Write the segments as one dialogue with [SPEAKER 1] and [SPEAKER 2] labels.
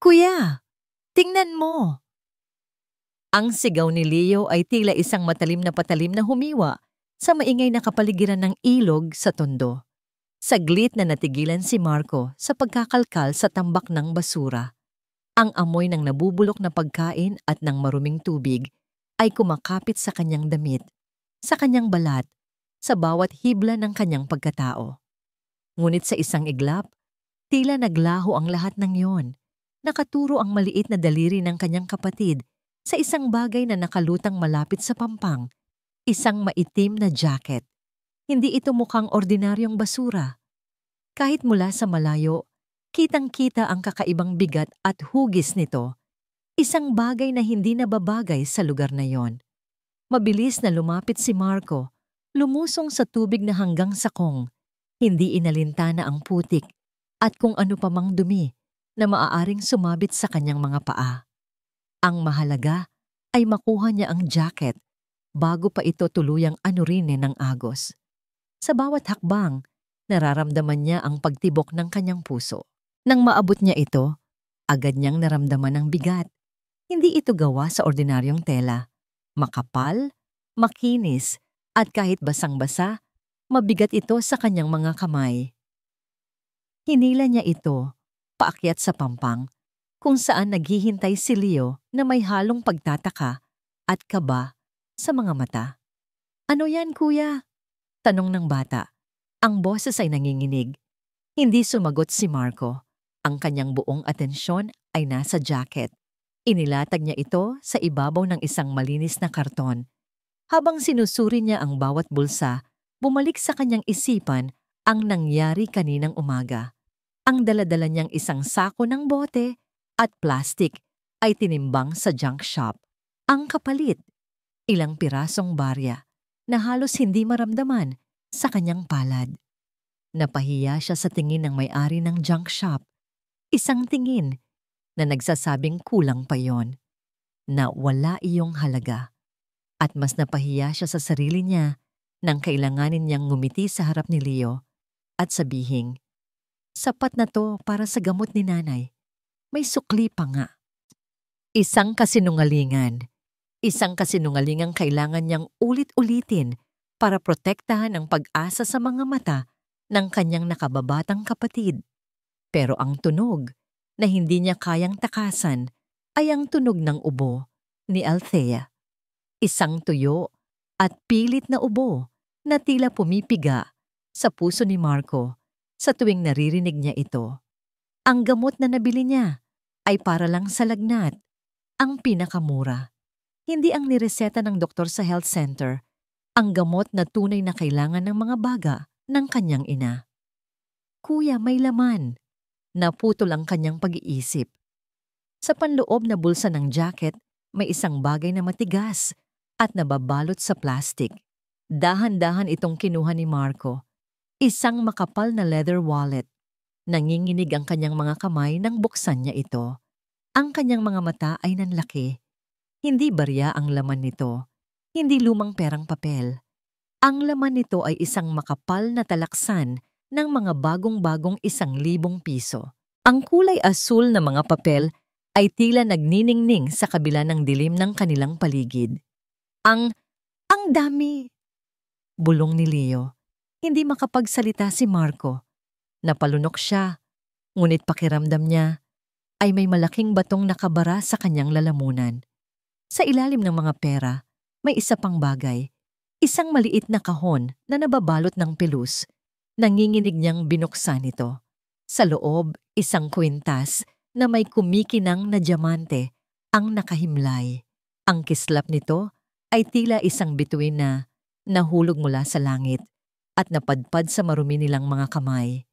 [SPEAKER 1] Kuya, tingnan mo! Ang sigaw ni Leo ay tila isang matalim na patalim na humiwa sa maingay na kapaligiran ng ilog sa tondo. Saglit na natigilan si Marco sa pagkakalkal sa tambak ng basura. Ang amoy ng nabubulok na pagkain at ng maruming tubig ay kumakapit sa kanyang damit, sa kanyang balat, sa bawat hibla ng kanyang pagkatao. Ngunit sa isang iglap, tila naglaho ang lahat ng yon. Nakaturo ang maliit na daliri ng kanyang kapatid sa isang bagay na nakalutang malapit sa pampang, isang maitim na jacket. Hindi ito mukhang ordinaryong basura. Kahit mula sa malayo, kitang-kita ang kakaibang bigat at hugis nito, isang bagay na hindi nababagay sa lugar na yon. Mabilis na lumapit si Marco, lumusong sa tubig na hanggang sakong, hindi inalintana ang putik at kung ano pa mang dumi na maaaring sumabit sa kanyang mga paa. Ang mahalaga ay makuha niya ang jacket bago pa ito tuluyang anurinin ng agos. Sa bawat hakbang, nararamdaman niya ang pagtibok ng kanyang puso. Nang maabot niya ito, agad niyang naramdaman ang bigat. Hindi ito gawa sa ordinaryong tela. Makapal, makinis, at kahit basang-basa, mabigat ito sa kanyang mga kamay. Hinila niya ito, paakyat sa pampang, kung saan naghihintay si Leo na may halong pagtataka at kaba sa mga mata. "Ano yan, kuya?" tanong ng bata. Ang boses ay nanginginig. Hindi sumagot si Marco. Ang kanyang buong atensyon ay nasa jacket. Inilatag niya ito sa ibabaw ng isang malinis na karton. Habang sinusuri niya ang bawat bulsa, bumalik sa kanyang isipan ang nangyari kaninang umaga. Ang daladala niyang isang sako ng bote at plastik ay tinimbang sa junk shop. Ang kapalit, ilang pirasong barya na halos hindi maramdaman sa kanyang palad. Napahiya siya sa tingin ng may-ari ng junk shop. Isang tingin na nagsasabing kulang pa yon, na wala iyong halaga. At mas napahiya siya sa sarili niya nang kailanganin niyang ngumiti sa harap ni Leo at sabihing, "Sapat na to para sa gamot ni nanay. May sukli pa nga." Isang kasinungalingan. Isang kasinungalingang kailangan niyang ulit-ulitin para protektahan ang pag-asa sa mga mata ng kanyang nakababatang kapatid. Pero ang tunog na hindi niya kayang takasan ay ang tunog ng ubo ni Althea. Isang tuyo at pilit na ubo na tila pumipiga sa puso ni Marco sa tuwing naririnig niya ito. Ang gamot na nabili niya ay para lang sa lagnat, ang pinakamura. Hindi ang nireseta ng doktor sa health center, ang gamot na tunay na kailangan ng mga baga ng kanyang ina. "Kuya, may laman." Naputol ang kanyang pag-iisip. Sa panloob na bulsa ng jacket, may isang bagay na matigas at nababalot sa plastik. Dahan-dahan itong kinuha ni Marco. Isang makapal na leather wallet. Nanginginig ang kanyang mga kamay nang buksan niya ito. Ang kanyang mga mata ay nanlaki. Hindi barya ang laman nito. Hindi lumang perang papel. Ang laman nito ay isang makapal na talaksan ng mga bagong-bagong 1,000 piso. Ang kulay asul na mga papel ay tila nagniningning sa kabila ng dilim ng kanilang paligid. Ang dami! Bulong ni Leo. Hindi makapagsalita si Marco. Napalunok siya, ngunit pakiramdam niya ay may malaking batong nakabara sa kanyang lalamunan. Sa ilalim ng mga pera, may isa pang bagay. Isang maliit na kahon na nababalot ng pelus. Nanginginig niyang binuksan ito. Sa loob, isang kwintas na may kumikinang na diamante ang nakahimlay. Ang kislap nito ay tila isang bituin na nahulog mula sa langit at napadpad sa marumi nilang mga kamay.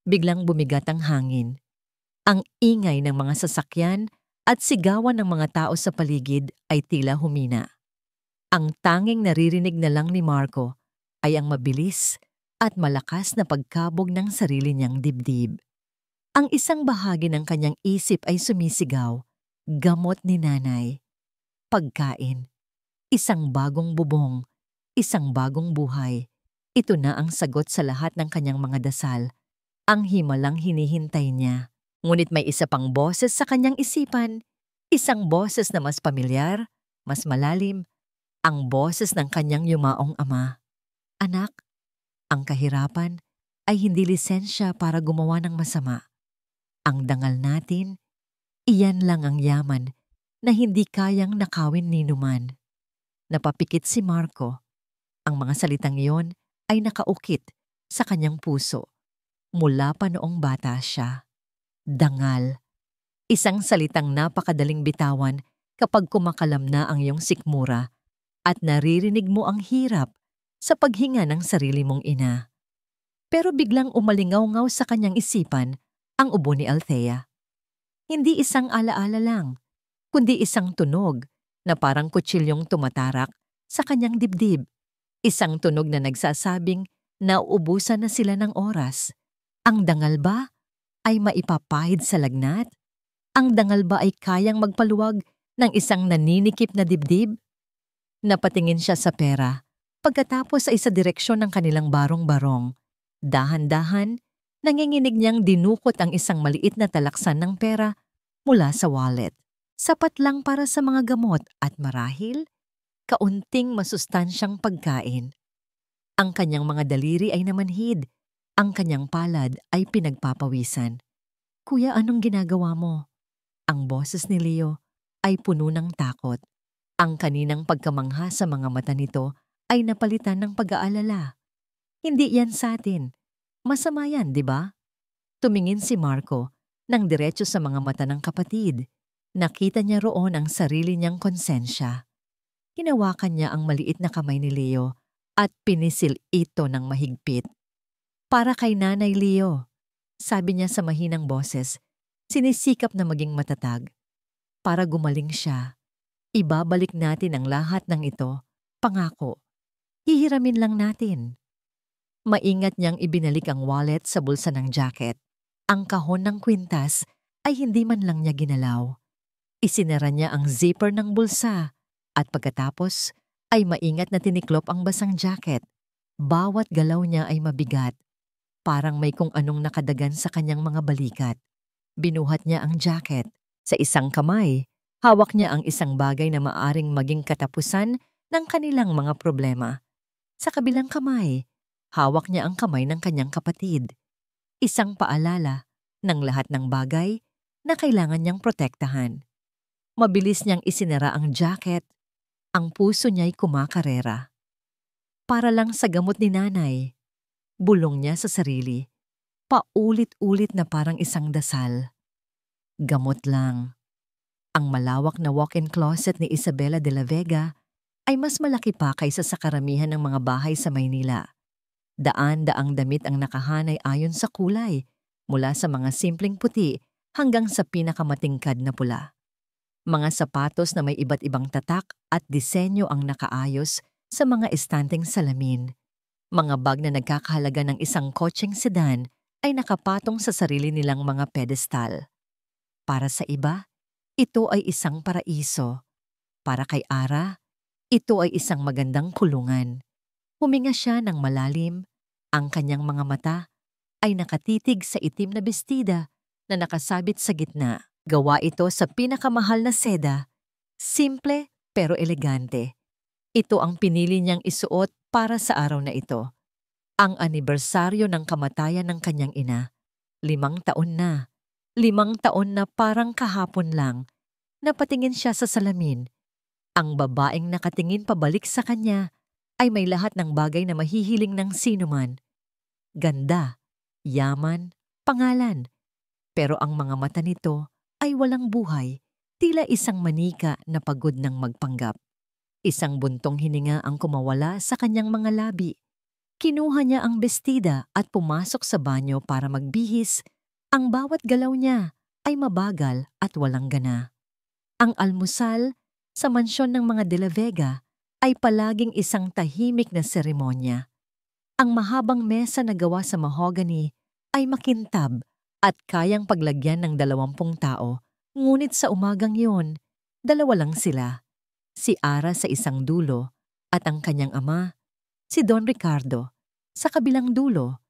[SPEAKER 1] Biglang bumigat ang hangin. Ang ingay ng mga sasakyan at sigawan ng mga tao sa paligid ay tila humina. Ang tanging naririnig na lang ni Marco ay ang mabilis at malakas na pagkabog ng sarili niyang dibdib. Ang isang bahagi ng kanyang isip ay sumisigaw, gamot ni nanay, pagkain, isang bagong bubong, isang bagong buhay. Ito na ang sagot sa lahat ng kanyang mga dasal, ang himalang hinihintay niya. Ngunit may isa pang boses sa kanyang isipan, isang boses na mas pamilyar, mas malalim, ang boses ng kanyang yumaong ama. Anak, ang kahirapan ay hindi lisensya para gumawa ng masama. Ang dangal natin, iyan lang ang yaman na hindi kayang nakawin ni numan. Napapikit si Marco. Ang mga salitang iyon ay nakaukit sa kanyang puso mula pa noong bata siya. Dangal. Isang salitang napakadaling bitawan kapag kumakalam na ang iyong sikmura at naririnig mo ang hirap sa paghinga ng sarili mong ina. Pero biglang umalingaw-ngaw sa kanyang isipan ang ubo ni Althea. Hindi isang alaala lang, kundi isang tunog na parang kutsilyong tumatarak sa kanyang dibdib. Isang tunog na nagsasabing nauubusan na sila ng oras. Ang dangal ba ay maipapahid sa lagnat? Ang dangal ba ay kayang magpaluwag ng isang naninikip na dibdib? Napatingin siya sa pera pagkatapos ay sa direksyon ng kanilang barong-barong. Dahan-dahan, nanginginig niyang dinukot ang isang maliit na talaksan ng pera mula sa wallet. Sapat lang para sa mga gamot at marahil, kaunting masustansyang pagkain. Ang kanyang mga daliri ay namanhid, ang kanyang palad ay pinagpapawisan. Kuya, anong ginagawa mo? Ang boses ni Leo ay puno ng takot. Ang kaninang pagkamangha sa mga mata nito ay napalitan ng pag-aalala. Hindi yan sa atin. Masama yan, di ba? Tumingin si Marco nang diretso sa mga mata ng kapatid. Nakita niya roon ang sarili niyang konsensya. Hinawakan niya ang maliit na kamay ni Leo at pinisil ito ng mahigpit. Para kay Nanay Leo, sabi niya sa mahinang boses, sinisikap na maging matatag. Para gumaling siya, ibabalik natin ang lahat ng ito, pangako. Hihiramin lang natin. Maingat niyang ibinalik ang wallet sa bulsa ng jacket. Ang kahon ng kwintas ay hindi man lang niya ginalaw. Isinara niya ang zipper ng bulsa at pagkatapos ay maingat na tiniklop ang basang jacket. Bawat galaw niya ay mabigat. Parang may kung anong nakadagan sa kanyang mga balikat. Binuhat niya ang jacket. Sa isang kamay, hawak niya ang isang bagay na maaring maging katapusan ng kanilang mga problema. Sa kabilang kamay, hawak niya ang kamay ng kanyang kapatid. Isang paalala ng lahat ng bagay na kailangan niyang protektahan. Mabilis niyang isinara ang jacket. Ang puso niya'y kumakarera. Para lang sa gamot ni nanay, bulong niya sa sarili. Paulit-ulit na parang isang dasal. Gamot lang. Ang malawak na walk-in closet ni Isabela de la Vega ay mas malaki pa kaysa sa karamihan ng mga bahay sa Maynila. Daan-daang damit ang nakahanay ayon sa kulay, mula sa mga simpleng puti hanggang sa pinakamatingkad na pula. Mga sapatos na may iba't ibang tatak at disenyo ang nakaayos sa mga estanteng salamin. Mga bag na nagkakahalaga ng isang kotseng sedan ay nakapatong sa sarili nilang mga pedestal. Para sa iba, ito ay isang paraiso. Para kay Ara, ito ay isang magandang kulungan. Huminga siya ng malalim, ang kanyang mga mata ay nakatitig sa itim na bestida na nakasabit sa gitna. Gawa ito sa pinakamahal na seda, simple pero elegante. Ito ang pinili niyang isuot para sa araw na ito. Ang anibersaryo ng kamatayan ng kanyang ina. 5 taon na. 5 taon na parang kahapon lang. Napatingin siya sa salamin. Ang babaeng nakatingin pabalik sa kanya ay may lahat ng bagay na mahihiling ng sinuman. Ganda, yaman, pangalan. Pero ang mga mata nito ay walang buhay, tila isang manika na pagod ng magpanggap. Isang buntong hininga ang kumawala sa kanyang mga labi. Kinuha niya ang bestida at pumasok sa banyo para magbihis. Ang bawat galaw niya ay mabagal at walang gana. Ang almusal sa mansyon ng mga De La Vega ay palaging isang tahimik na seremonya. Ang mahabang mesa na gawa sa mahogany ay makintab at kayang paglagyan ng 20 tao. Ngunit sa umagang yon, 2 lang sila. Si Ara sa isang dulo at ang kanyang ama, si Don Ricardo, sa kabilang dulo.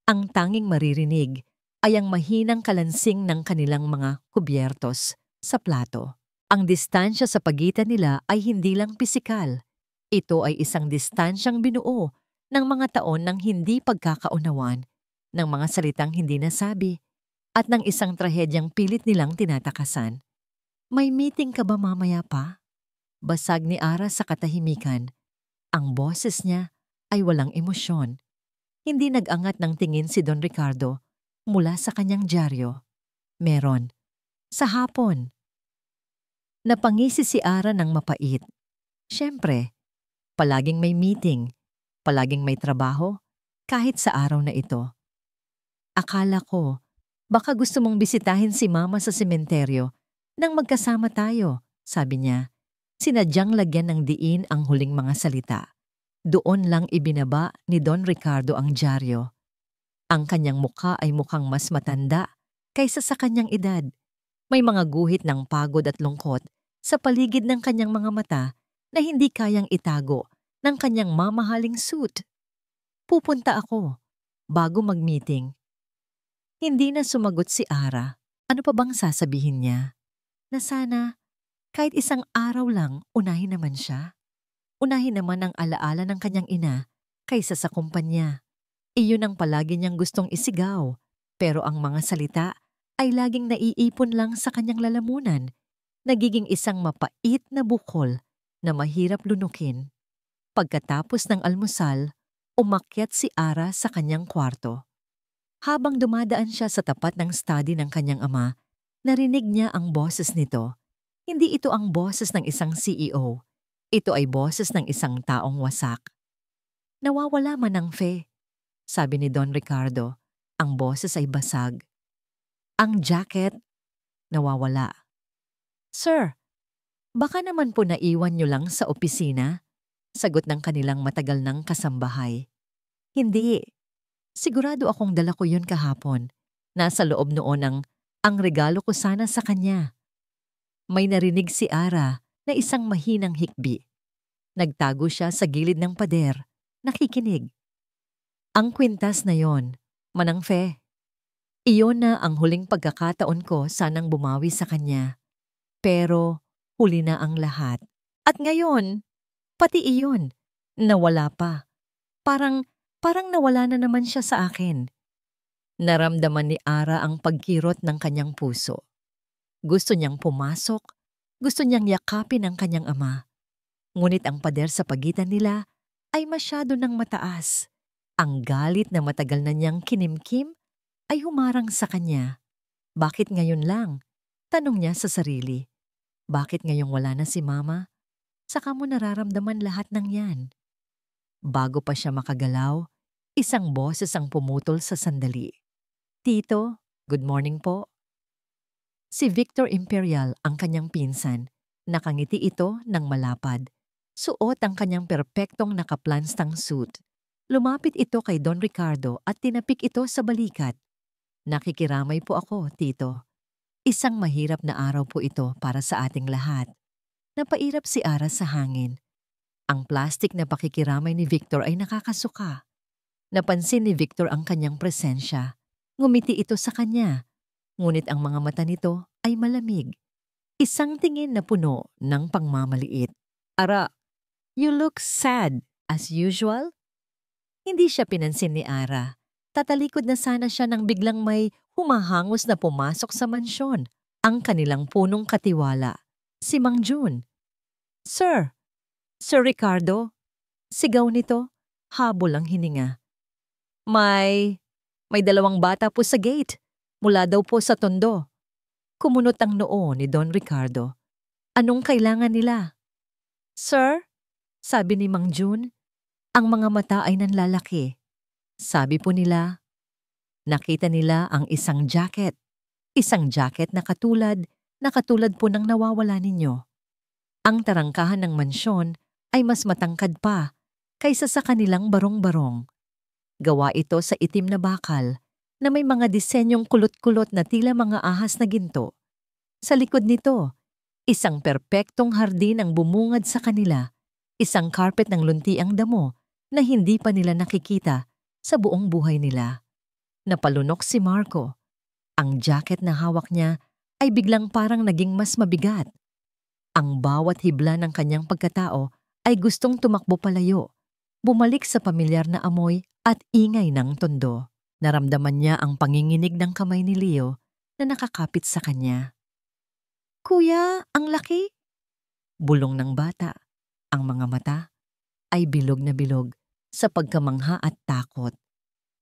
[SPEAKER 1] Ang tanging maririnig ay ang mahinang kalansing ng kanilang mga kubyertos sa plato. Ang distansya sa pagitan nila ay hindi lang pisikal. Ito ay isang distansyang binuo ng mga taon ng hindi pagkakaunawan, ng mga salitang hindi nasabi, at ng isang trahedyang pilit nilang tinatakasan. "May meeting ka ba mamaya pa?" Basag ni Ara sa katahimikan. Ang boses niya ay walang emosyon. Hindi nag-angat ng tingin si Don Ricardo mula sa kanyang dyaryo. "Meron. Sa hapon." Napangisi si Ara ng mapait. Siyempre, palaging may meeting, palaging may trabaho, kahit sa araw na ito. "Akala ko, baka gusto mong bisitahin si Mama sa sementeryo nang magkasama tayo," sabi niya. Sinadyang lagyan ng diin ang huling mga salita. Doon lang ibinaba ni Don Ricardo ang dyaryo. Ang kanyang mukha ay mukhang mas matanda kaysa sa kanyang edad. May mga guhit ng pagod at lungkot sa paligid ng kanyang mga mata na hindi kayang itago ng kanyang mamahaling suit. "Pupunta ako bago mag-meeting." Hindi na sumagot si Ara. Ano pa bang sasabihin niya? Na sana kahit isang araw lang unahin naman siya. Unahin naman ang alaala ng kanyang ina kaysa sa kumpanya. Iyon ang palagi niyang gustong isigaw, pero ang mga salita ay laging naiipon lang sa kanyang lalamunan, nagiging isang mapait na bukol na mahirap lunukin. Pagkatapos ng almusal, umakyat si Ara sa kanyang kwarto. Habang dumadaan siya sa tapat ng study ng kanyang ama, narinig niya ang boses nito. Hindi ito ang boses ng isang CEO. Ito ay boses ng isang taong wasak. "Nawawala man ang Fe," sabi ni Don Ricardo. Ang boses ay basag. "Ang jacket, nawawala." "Sir, baka naman po naiwan niyo lang sa opisina?" Sagot ng kanilang matagal ng kasambahay. "Hindi. Sigurado akong dala ko yun kahapon. Nasa loob noon ang regalo ko sana sa kanya." May narinig si Ara na isang mahinang hikbi. Nagtago siya sa gilid ng pader, nakikinig. "Ang kwintas na yon, Manang Fe. Iyon na ang huling pagkakataon ko sanang bumawi sa kanya. Pero huli na ang lahat. At ngayon, pati iyon, nawala pa. Parang nawala na naman siya sa akin." Naramdaman ni Ara ang pagkirot ng kanyang puso. Gusto niyang pumasok, gusto niyang yakapin ang kanyang ama. Ngunit ang pader sa pagitan nila ay masyado nang mataas. Ang galit na matagal na niyang kinimkim ay humarang sa kanya. "Bakit ngayon lang?" tanong niya sa sarili. "Bakit ngayong wala na si Mama? Saka mo nararamdaman lahat ng yan?" Bago pa siya makagalaw, isang boses ang pumutol sa sandali. "Tito, good morning po." Si Victor Imperial ang kanyang pinsan. Nakangiti ito ng malapad. Suot ang kanyang perpektong nakaplansang suit. Lumapit ito kay Don Ricardo at tinapik ito sa balikat. "Nakikiramay po ako, Tito. Isang mahirap na araw po ito para sa ating lahat." Napairap si Ara sa hangin. Ang plastik na pakikiramay ni Victor ay nakakasuka. Napansin ni Victor ang kanyang presensya. Ngumiti ito sa kanya. Ngunit ang mga mata nito ay malamig. Isang tingin na puno ng pangmamaliit. "Ara, you look sad, as usual?" Hindi siya pinansin ni Ara. Tatalikod na sana siya nang biglang may humahangos na pumasok sa mansyon. Ang kanilang punong katiwala, si Mang Jun. "Sir! Sir Ricardo!" Sigaw nito, habol ang hininga. May 2 bata po sa gate. Mula daw po sa Tondo." Kumunot ang noo ni Don Ricardo. "Anong kailangan nila?" "Sir," sabi ni Mang Jun, ang mga mata ay nanlalaki. Sabi po nila, nakita nila ang isang jacket. Isang jacket na katulad po ng nawawala ninyo. Ang tarangkahan ng mansyon ay mas matangkad pa kaysa sa kanilang barong-barong. Gawa ito sa itim na bakal na may mga disenyong kulot-kulot na tila mga ahas na ginto. Sa likod nito, isang perpektong hardin ang bumungad sa kanila, isang carpet ng luntiang damo na hindi pa nila nakikita sa buong buhay nila. Napalunok si Marco. Ang jacket na hawak niya ay biglang parang naging mas mabigat. Ang bawat hibla ng kanyang pagkatao ay gustong tumakbo palayo, bumalik sa pamilyar na amoy at ingay ng tondo. Naramdaman niya ang panginginig ng kamay ni Leo na nakakapit sa kanya. "Kuya, ang laki!" Bulong ng bata. Ang mga mata ay bilog na bilog sa pagkamangha at takot.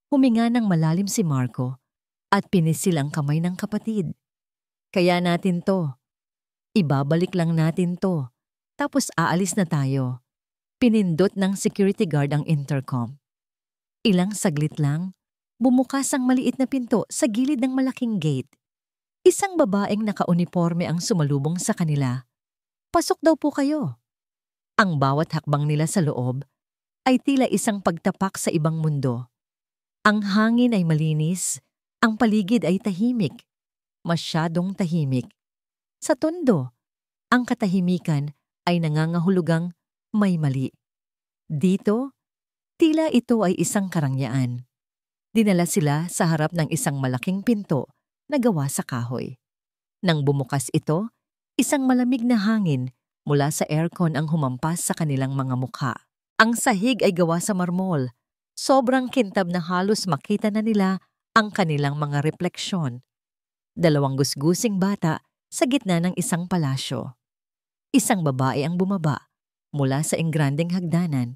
[SPEAKER 1] Huminga ng malalim si Marco at pinisil ang kamay ng kapatid. "Kaya natin to. Ibabalik lang natin to. Tapos aalis na tayo." Pinindot ng security guard ang intercom. Ilang saglit lang, bumukas ang maliit na pinto sa gilid ng malaking gate. Isang babaeng nakauniforme ang sumalubong sa kanila. "Pasok daw po kayo." Ang bawat hakbang nila sa loob ay tila isang pagtapak sa ibang mundo. Ang hangin ay malinis, ang paligid ay tahimik, masyadong tahimik. Sa tondo, ang katahimikan ay nangangahulugang may mali. Dito, tila ito ay isang karangyaan. Dinala sila sa harap ng isang malaking pinto na gawa sa kahoy. Nang bumukas ito, isang malamig na hangin mula sa aircon ang humampas sa kanilang mga mukha. Ang sahig ay gawa sa marmol. Sobrang kintab na halos makita na nila ang kanilang mga refleksyon. Dalawang gusgusing bata sa gitna ng isang palasyo. Isang babae ang bumaba mula sa engrandeng hagdanan.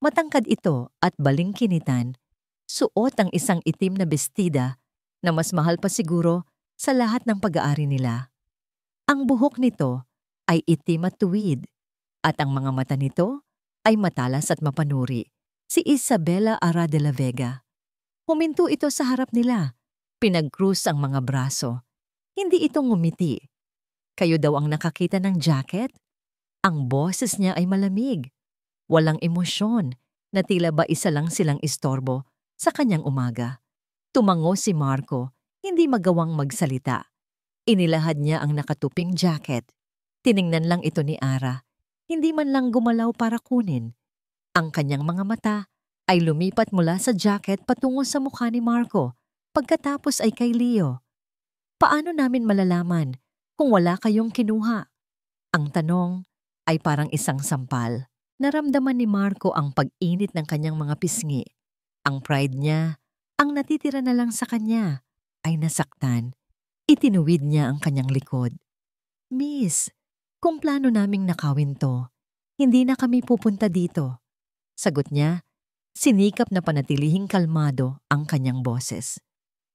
[SPEAKER 1] Matangkad ito at balingkinitan. Suot ang isang itim na bestida na mas mahal pa siguro sa lahat ng pag-aari nila. Ang buhok nito ay itim at tuwid at ang mga mata nito ay matalas at mapanuri. Si Isabela Ara de la Vega. Huminto ito sa harap nila. Pinag-cruise ang mga braso. Hindi ito ngumiti. "Kayo daw ang nakakita ng jacket?" Ang boses niya ay malamig. Walang emosyon na tila ba isa lang silang istorbo sa kanyang umaga. Tumango si Marco, hindi magawang magsalita. Inilahad niya ang nakatuping jacket. Tiningnan lang ito ni Ara. Hindi man lang gumalaw para kunin. Ang kanyang mga mata ay lumipat mula sa jacket patungo sa mukha ni Marco, pagkatapos ay kay Leo. "Paano namin malalaman kung wala kayong kinuha?" Ang tanong ay parang isang sampal. Naramdaman ni Marco ang pag-init ng kanyang mga pisngi. Ang pride niya, ang natitira na lang sa kanya, ay nasaktan. Itinuwid niya ang kanyang likod. "Miss, kung plano naming nakawin to, hindi na kami pupunta dito." Sagot niya, sinikap na panatilihing kalmado ang kanyang boses.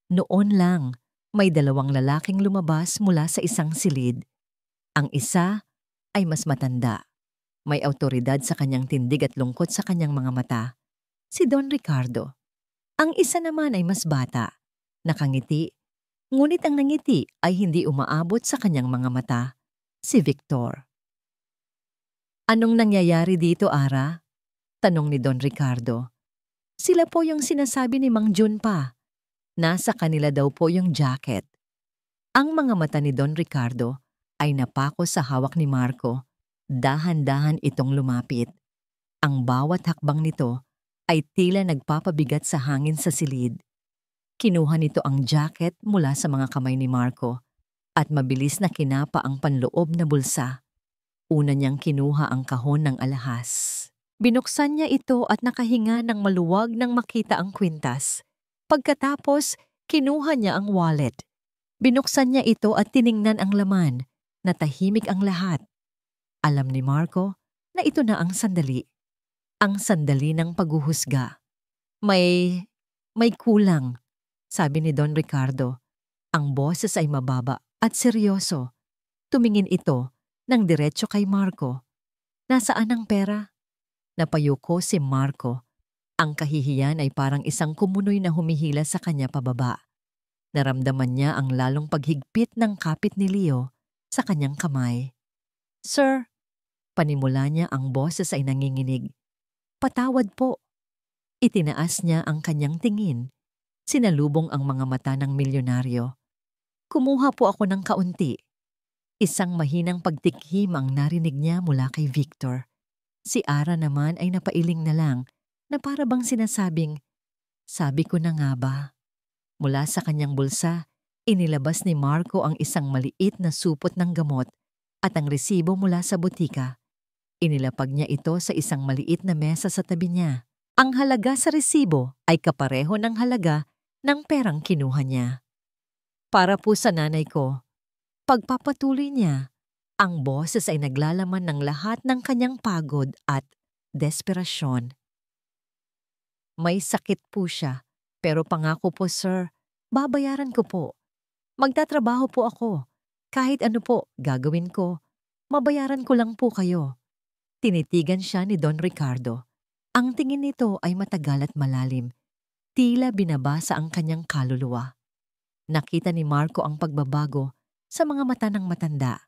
[SPEAKER 1] Noon lang, may dalawang lalaking lumabas mula sa isang silid. Ang isa ay mas matanda. May awtoridad sa kanyang tindig at lungkot sa kanyang mga mata. Si Don Ricardo. Ang isa naman ay mas bata. Nakangiti. Ngunit ang nangiti ay hindi umaabot sa kanyang mga mata. Si Victor. "Anong nangyayari dito, Ara?" Tanong ni Don Ricardo. "Sila po yung sinasabi ni Mang Jun pa. Nasa kanila daw po yung jacket." Ang mga mata ni Don Ricardo ay napako sa hawak ni Marco. Dahan-dahan itong lumapit. Ang bawat hakbang nito ay tila nagpapabigat sa hangin sa silid. Kinuha nito ang jacket mula sa mga kamay ni Marco at mabilis na kinapa ang panloob na bulsa. Una niyang kinuha ang kahon ng alahas. Binuksan niya ito at nakahinga ng maluwag nang makita ang kwintas. Pagkatapos, kinuha niya ang wallet. Binuksan niya ito at tiningnan ang laman. Natahimik ang lahat. Alam ni Marco na ito na ang sandali. Ang sandali ng paghuhusga. May kulang, sabi ni Don Ricardo. Ang boses ay mababa at seryoso. Tumingin ito ng diretso kay Marco. "Nasaan ang pera?" Napayuko si Marco. Ang kahihiyan ay parang isang kumunoy na humihila sa kanya pababa. Naramdaman niya ang lalong paghigpit ng kapit ni Leo sa kanyang kamay. "Sir," panimula niya, ang boses ay nanginginig. "Patawad po." Itinaas niya ang kanyang tingin. Sinalubong ang mga mata ng milyonaryo. "Kumuha po ako ng kaunti." Isang mahinang pagtikhim ang narinig niya mula kay Victor. Si Ara naman ay napailing na lang na para bang sinasabing, "Sabi ko na nga ba?" Mula sa kanyang bulsa, Inilabas ni Marco ang isang maliit na supot ng gamot at ang resibo mula sa butika. Inilapag niya ito sa isang maliit na mesa sa tabi niya. Ang halaga sa resibo ay kapareho ng halaga ng perang kinuha niya. Para po sa nanay ko, pagpapatuloy niya, ang boses ay naglalaman ng lahat ng kanyang pagod at desperasyon. May sakit po siya, pero pangako po sir, babayaran ko po. Magtatrabaho po ako. Kahit ano po gagawin ko, mabayaran ko lang po kayo. Tinitigan siya ni Don Ricardo. Ang tingin nito ay matagal at malalim. Tila binabasa ang kanyang kaluluwa. Nakita ni Marco ang pagbabago sa mga mata ng matanda.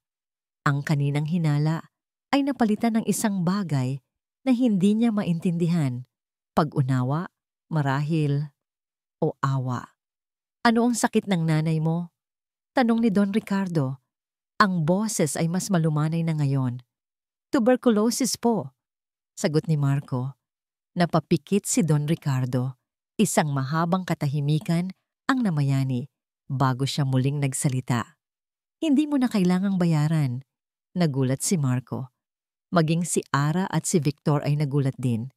[SPEAKER 1] Ang kaninang hinala ay napalitan ng isang bagay na hindi niya maintindihan. Pag-unawa, marahil, o awa. Ano ang sakit ng nanay mo? Tanong ni Don Ricardo. Ang boses ay mas malumanay na ngayon. Tuberculosis po, sagot ni Marco. Napapikit si Don Ricardo. Isang mahabang katahimikan ang namayani bago siya muling nagsalita. Hindi mo na kailangang bayaran. Nagulat si Marco. Maging si Ara at si Victor ay nagulat din.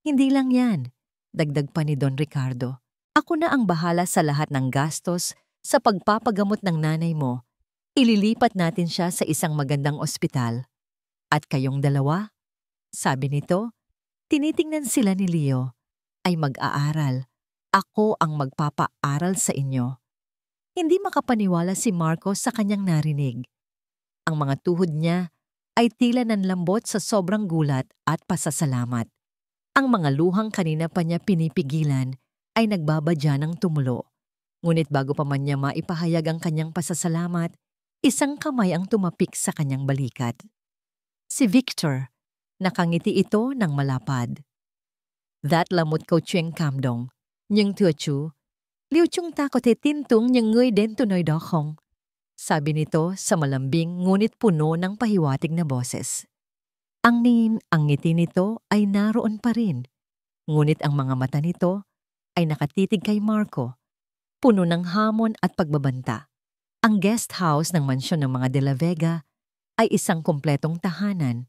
[SPEAKER 1] Hindi lang yan, dagdag pa ni Don Ricardo. Ako na ang bahala sa lahat ng gastos sa pagpapagamot ng nanay mo. Ililipat natin siya sa isang magandang ospital. At kayong dalawa, sabi nito, tinitingnan sila ni Leo, ay mag-aaral. Ako ang magpapaaral sa inyo. Hindi makapaniwala si Marco sa kanyang narinig. Ang mga tuhod niya ay tila nanlambot sa sobrang gulat at pasasalamat. Ang mga luhang kanina pa niya pinipigilan ay nagbabadya ng tumulo. Ngunit bago pa man niya maipahayag ang kanyang pasasalamat, isang kamay ang tumapik sa kanyang balikat. Si Victor, nakangiti ito ng malapad. That lamot ko cheng kamdong, nhưng thừa chú, liu chung ta có thể tin tưởng những người đến từ nơi đó không? Sabi nito sa malambing ngunit puno ng pahiwatig na boses. Ang ngiti nito ay naroon pa rin, ngunit ang mga mata nito ay nakatitig kay Marco, puno ng hamon at pagbabanta. Ang guest house ng mansyon ng mga De La Vega ay isang kumpletong tahanan.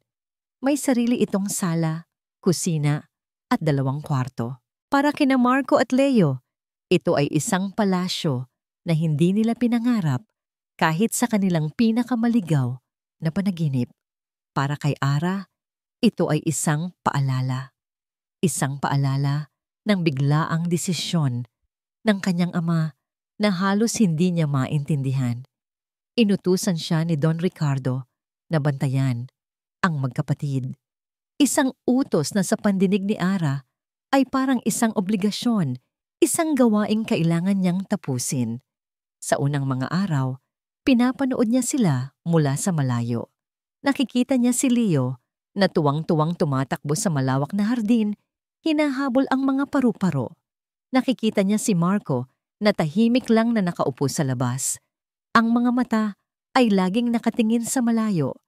[SPEAKER 1] May sarili itong sala, kusina, at 2 kwarto. Para kina Marco at Leo, ito ay isang palasyo na hindi nila pinangarap kahit sa kanilang pinakamaligaw na panaginip. Para kay Ara, ito ay isang paalala. Isang paalala ng biglaang desisyon ng kanyang ama na halos hindi niya maintindihan. Inutusan siya ni Don Ricardo na bantayan ang magkapatid. Isang utos na sa pandinig ni Ara ay parang isang obligasyon, isang gawaing kailangan niyang tapusin. Sa unang mga araw, pinapanood niya sila mula sa malayo. Nakikita niya si Leo na tuwang-tuwang tumatakbo sa malawak na hardin, hinahabol ang mga paru-paro. Nakikita niya si Marco na tahimik lang na nakaupo sa labas. Ang mga mata ay laging nakatingin sa malayo,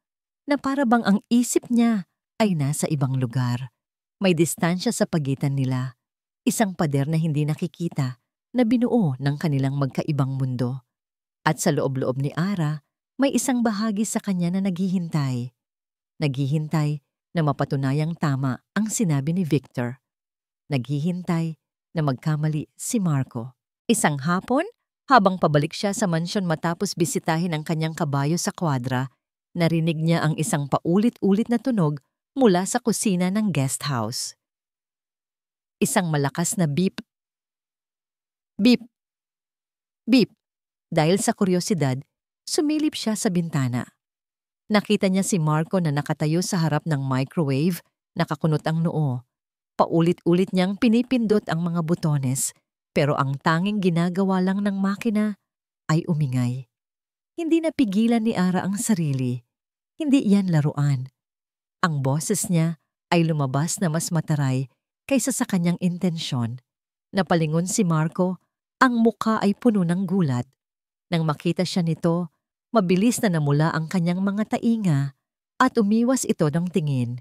[SPEAKER 1] na para bang ang isip niya ay nasa ibang lugar. May distansya sa pagitan nila, isang pader na hindi nakikita na binuo ng kanilang magkaibang mundo. At sa loob-loob ni Ara, may isang bahagi sa kanya na naghihintay. Naghihintay na mapatunayang tama ang sinabi ni Victor. Naghihintay na magkamali si Marco. Isang hapon, habang pabalik siya sa mansyon matapos bisitahin ang kanyang kabayo sa kwadra, narinig niya ang isang paulit-ulit na tunog mula sa kusina ng guest house. Isang malakas na beep. Beep. Beep. Dahil sa kuryosidad, sumilip siya sa bintana. Nakita niya si Marco na nakatayo sa harap ng microwave, nakakunot ang noo. Paulit-ulit niyang pinipindot ang mga butones, pero ang tanging ginagawa lang ng makina ay umingay. Hindi napigilan ni Ara ang sarili. Hindi iyan laruan. Ang boses niya ay lumabas na mas mataray kaysa sa kanyang intensyon. Napalingon si Marco, ang mukha ay puno ng gulat. Nang makita siya nito, mabilis na namula ang kanyang mga tainga at umiwas ito ng tingin.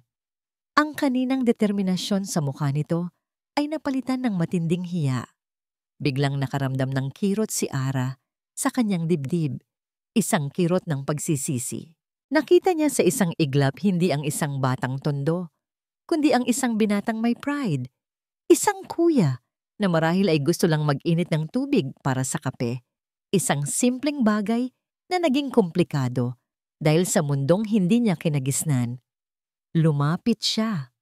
[SPEAKER 1] Ang kaninang determinasyon sa mukha nito ay napalitan ng matinding hiya. Biglang nakaramdam ng kirot si Ara sa kanyang dibdib, isang kirot ng pagsisisi. Nakita niya sa isang iglap hindi ang isang batang tondo, kundi ang isang binatang may pride. Isang kuya na marahil ay gusto lang mag-init ng tubig para sa kape. Isang simpleng bagay na naging komplikado dahil sa mundong hindi niya kinagisnan. Lumapit siya.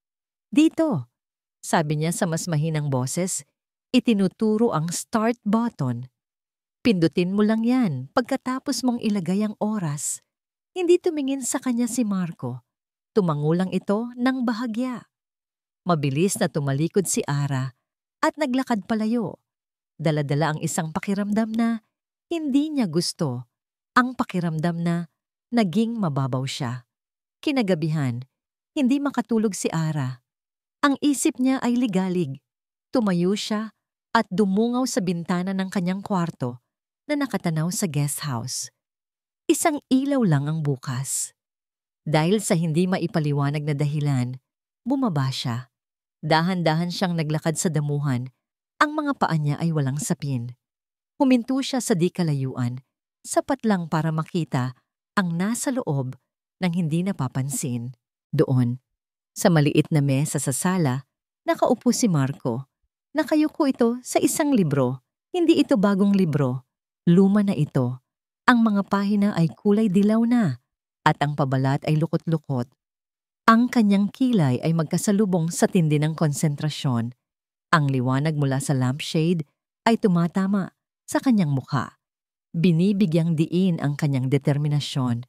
[SPEAKER 1] "Dito," sabi niya sa mas mahinang boses, itinuturo ang start button. "Pindutin mo lang yan pagkatapos mong ilagay ang oras." Hindi tumingin sa kanya si Marco. Tumango lang ito ng bahagya. Mabilis na tumalikod si Ara at naglakad palayo. Dala-dala ang isang pakiramdam na hindi niya gusto. Ang pakiramdam na naging mababaw siya. Kinagabihan, hindi makatulog si Ara. Ang isip niya ay ligalig. Tumayo siya at dumungaw sa bintana ng kanyang kwarto na nakatanaw sa guest house. Isang ilaw lang ang bukas. Dahil sa hindi maipaliwanag na dahilan, bumaba siya. Dahan-dahan siyang naglakad sa damuhan. Ang mga paa niya ay walang sapin. Huminto siya sa di kalayuan, sapat lang para makita ang nasa loob ng hindi napapansin. Doon, sa maliit na mesa sa sala, nakaupo si Marco. Nakayuko ito sa isang libro. Hindi ito bagong libro. Luma na ito. Ang mga pahina ay kulay dilaw na at ang pabalat ay lukot-lukot. Ang kanyang kilay ay magkasalubong sa tindi ng konsentrasyon. Ang liwanag mula sa lampshade ay tumatama sa kanyang mukha. Binibigyang diin ang kanyang determinasyon.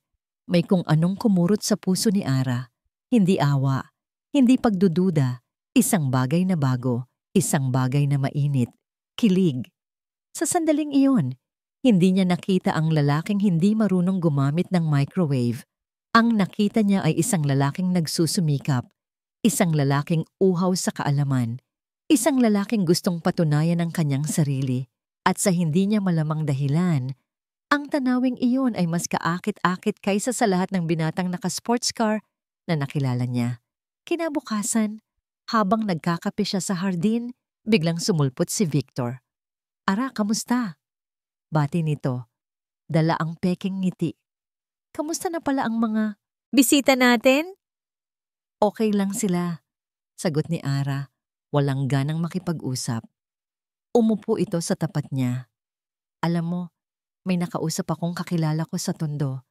[SPEAKER 1] May kung anong kumurot sa puso ni Ara. Hindi awa, hindi pagdududa, isang bagay na bago, isang bagay na mainit, kilig. Sa sandaling iyon, hindi niya nakita ang lalaking hindi marunong gumamit ng microwave. Ang nakita niya ay isang lalaking nagsusumikap, isang lalaking uhaw sa kaalaman, isang lalaking gustong patunayan ang kanyang sarili. At sa hindi niya malamang dahilan, ang tanawing iyon ay mas kaakit-akit kaysa sa lahat ng binatang naka-sports car na nakilala niya. Kinabukasan, habang nagkakape siya sa hardin, biglang sumulpot si Victor. "Ara, kamusta?" Bati nito. Dala ang peking ngiti. "Kamusta na pala ang mga bisita natin?" "Okay lang sila," sagot ni Ara, walang ganang makipag-usap. Umupo ito sa tapat niya. "Alam mo, may nakausap akong kakilala ko sa Tondo.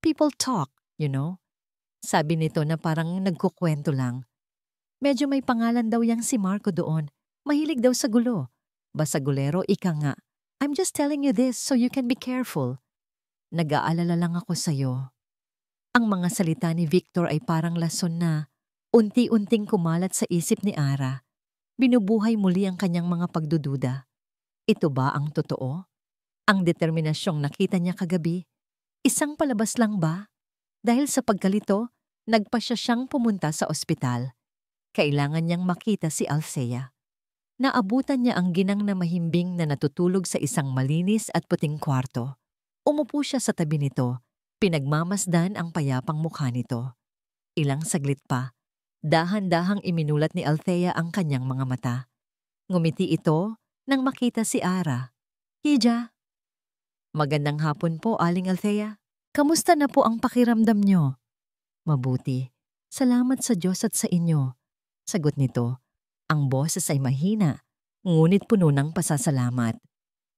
[SPEAKER 1] People talk, you know?" Sabi nito na parang nagkukwento lang. Medyo may pangalan daw yang si Marco doon. Mahilig daw sa gulo. Basagulero, ika nga. "I'm just telling you this so you can be careful. Nag-aalala lang ako sa'yo." Ang mga salita ni Victor ay parang lason na unti-unting kumalat sa isip ni Ara. Binubuhay muli ang kanyang mga pagdududa. Ito ba ang totoo? Ang determinasyong nakita niya kagabi? Isang palabas lang ba? Dahil sa pagkalito, nagpa siyang pumunta sa ospital. Kailangan niyang makita si Althea. Naabutan niya ang ginang na mahimbing na natutulog sa isang malinis at puting kwarto. Umupo siya sa tabi nito, pinagmamasdan ang payapang mukha nito. Ilang saglit pa, dahan-dahang iminulat ni Althea ang kanyang mga mata. Ngumiti ito nang makita si Ara. "Hija." "Magandang hapon po, Aling Althea. Kamusta na po ang pakiramdam niyo?" "Mabuti. Salamat sa Diyos at sa inyo," sagot nito. Ang boses ay mahina, ngunit puno ng pasasalamat.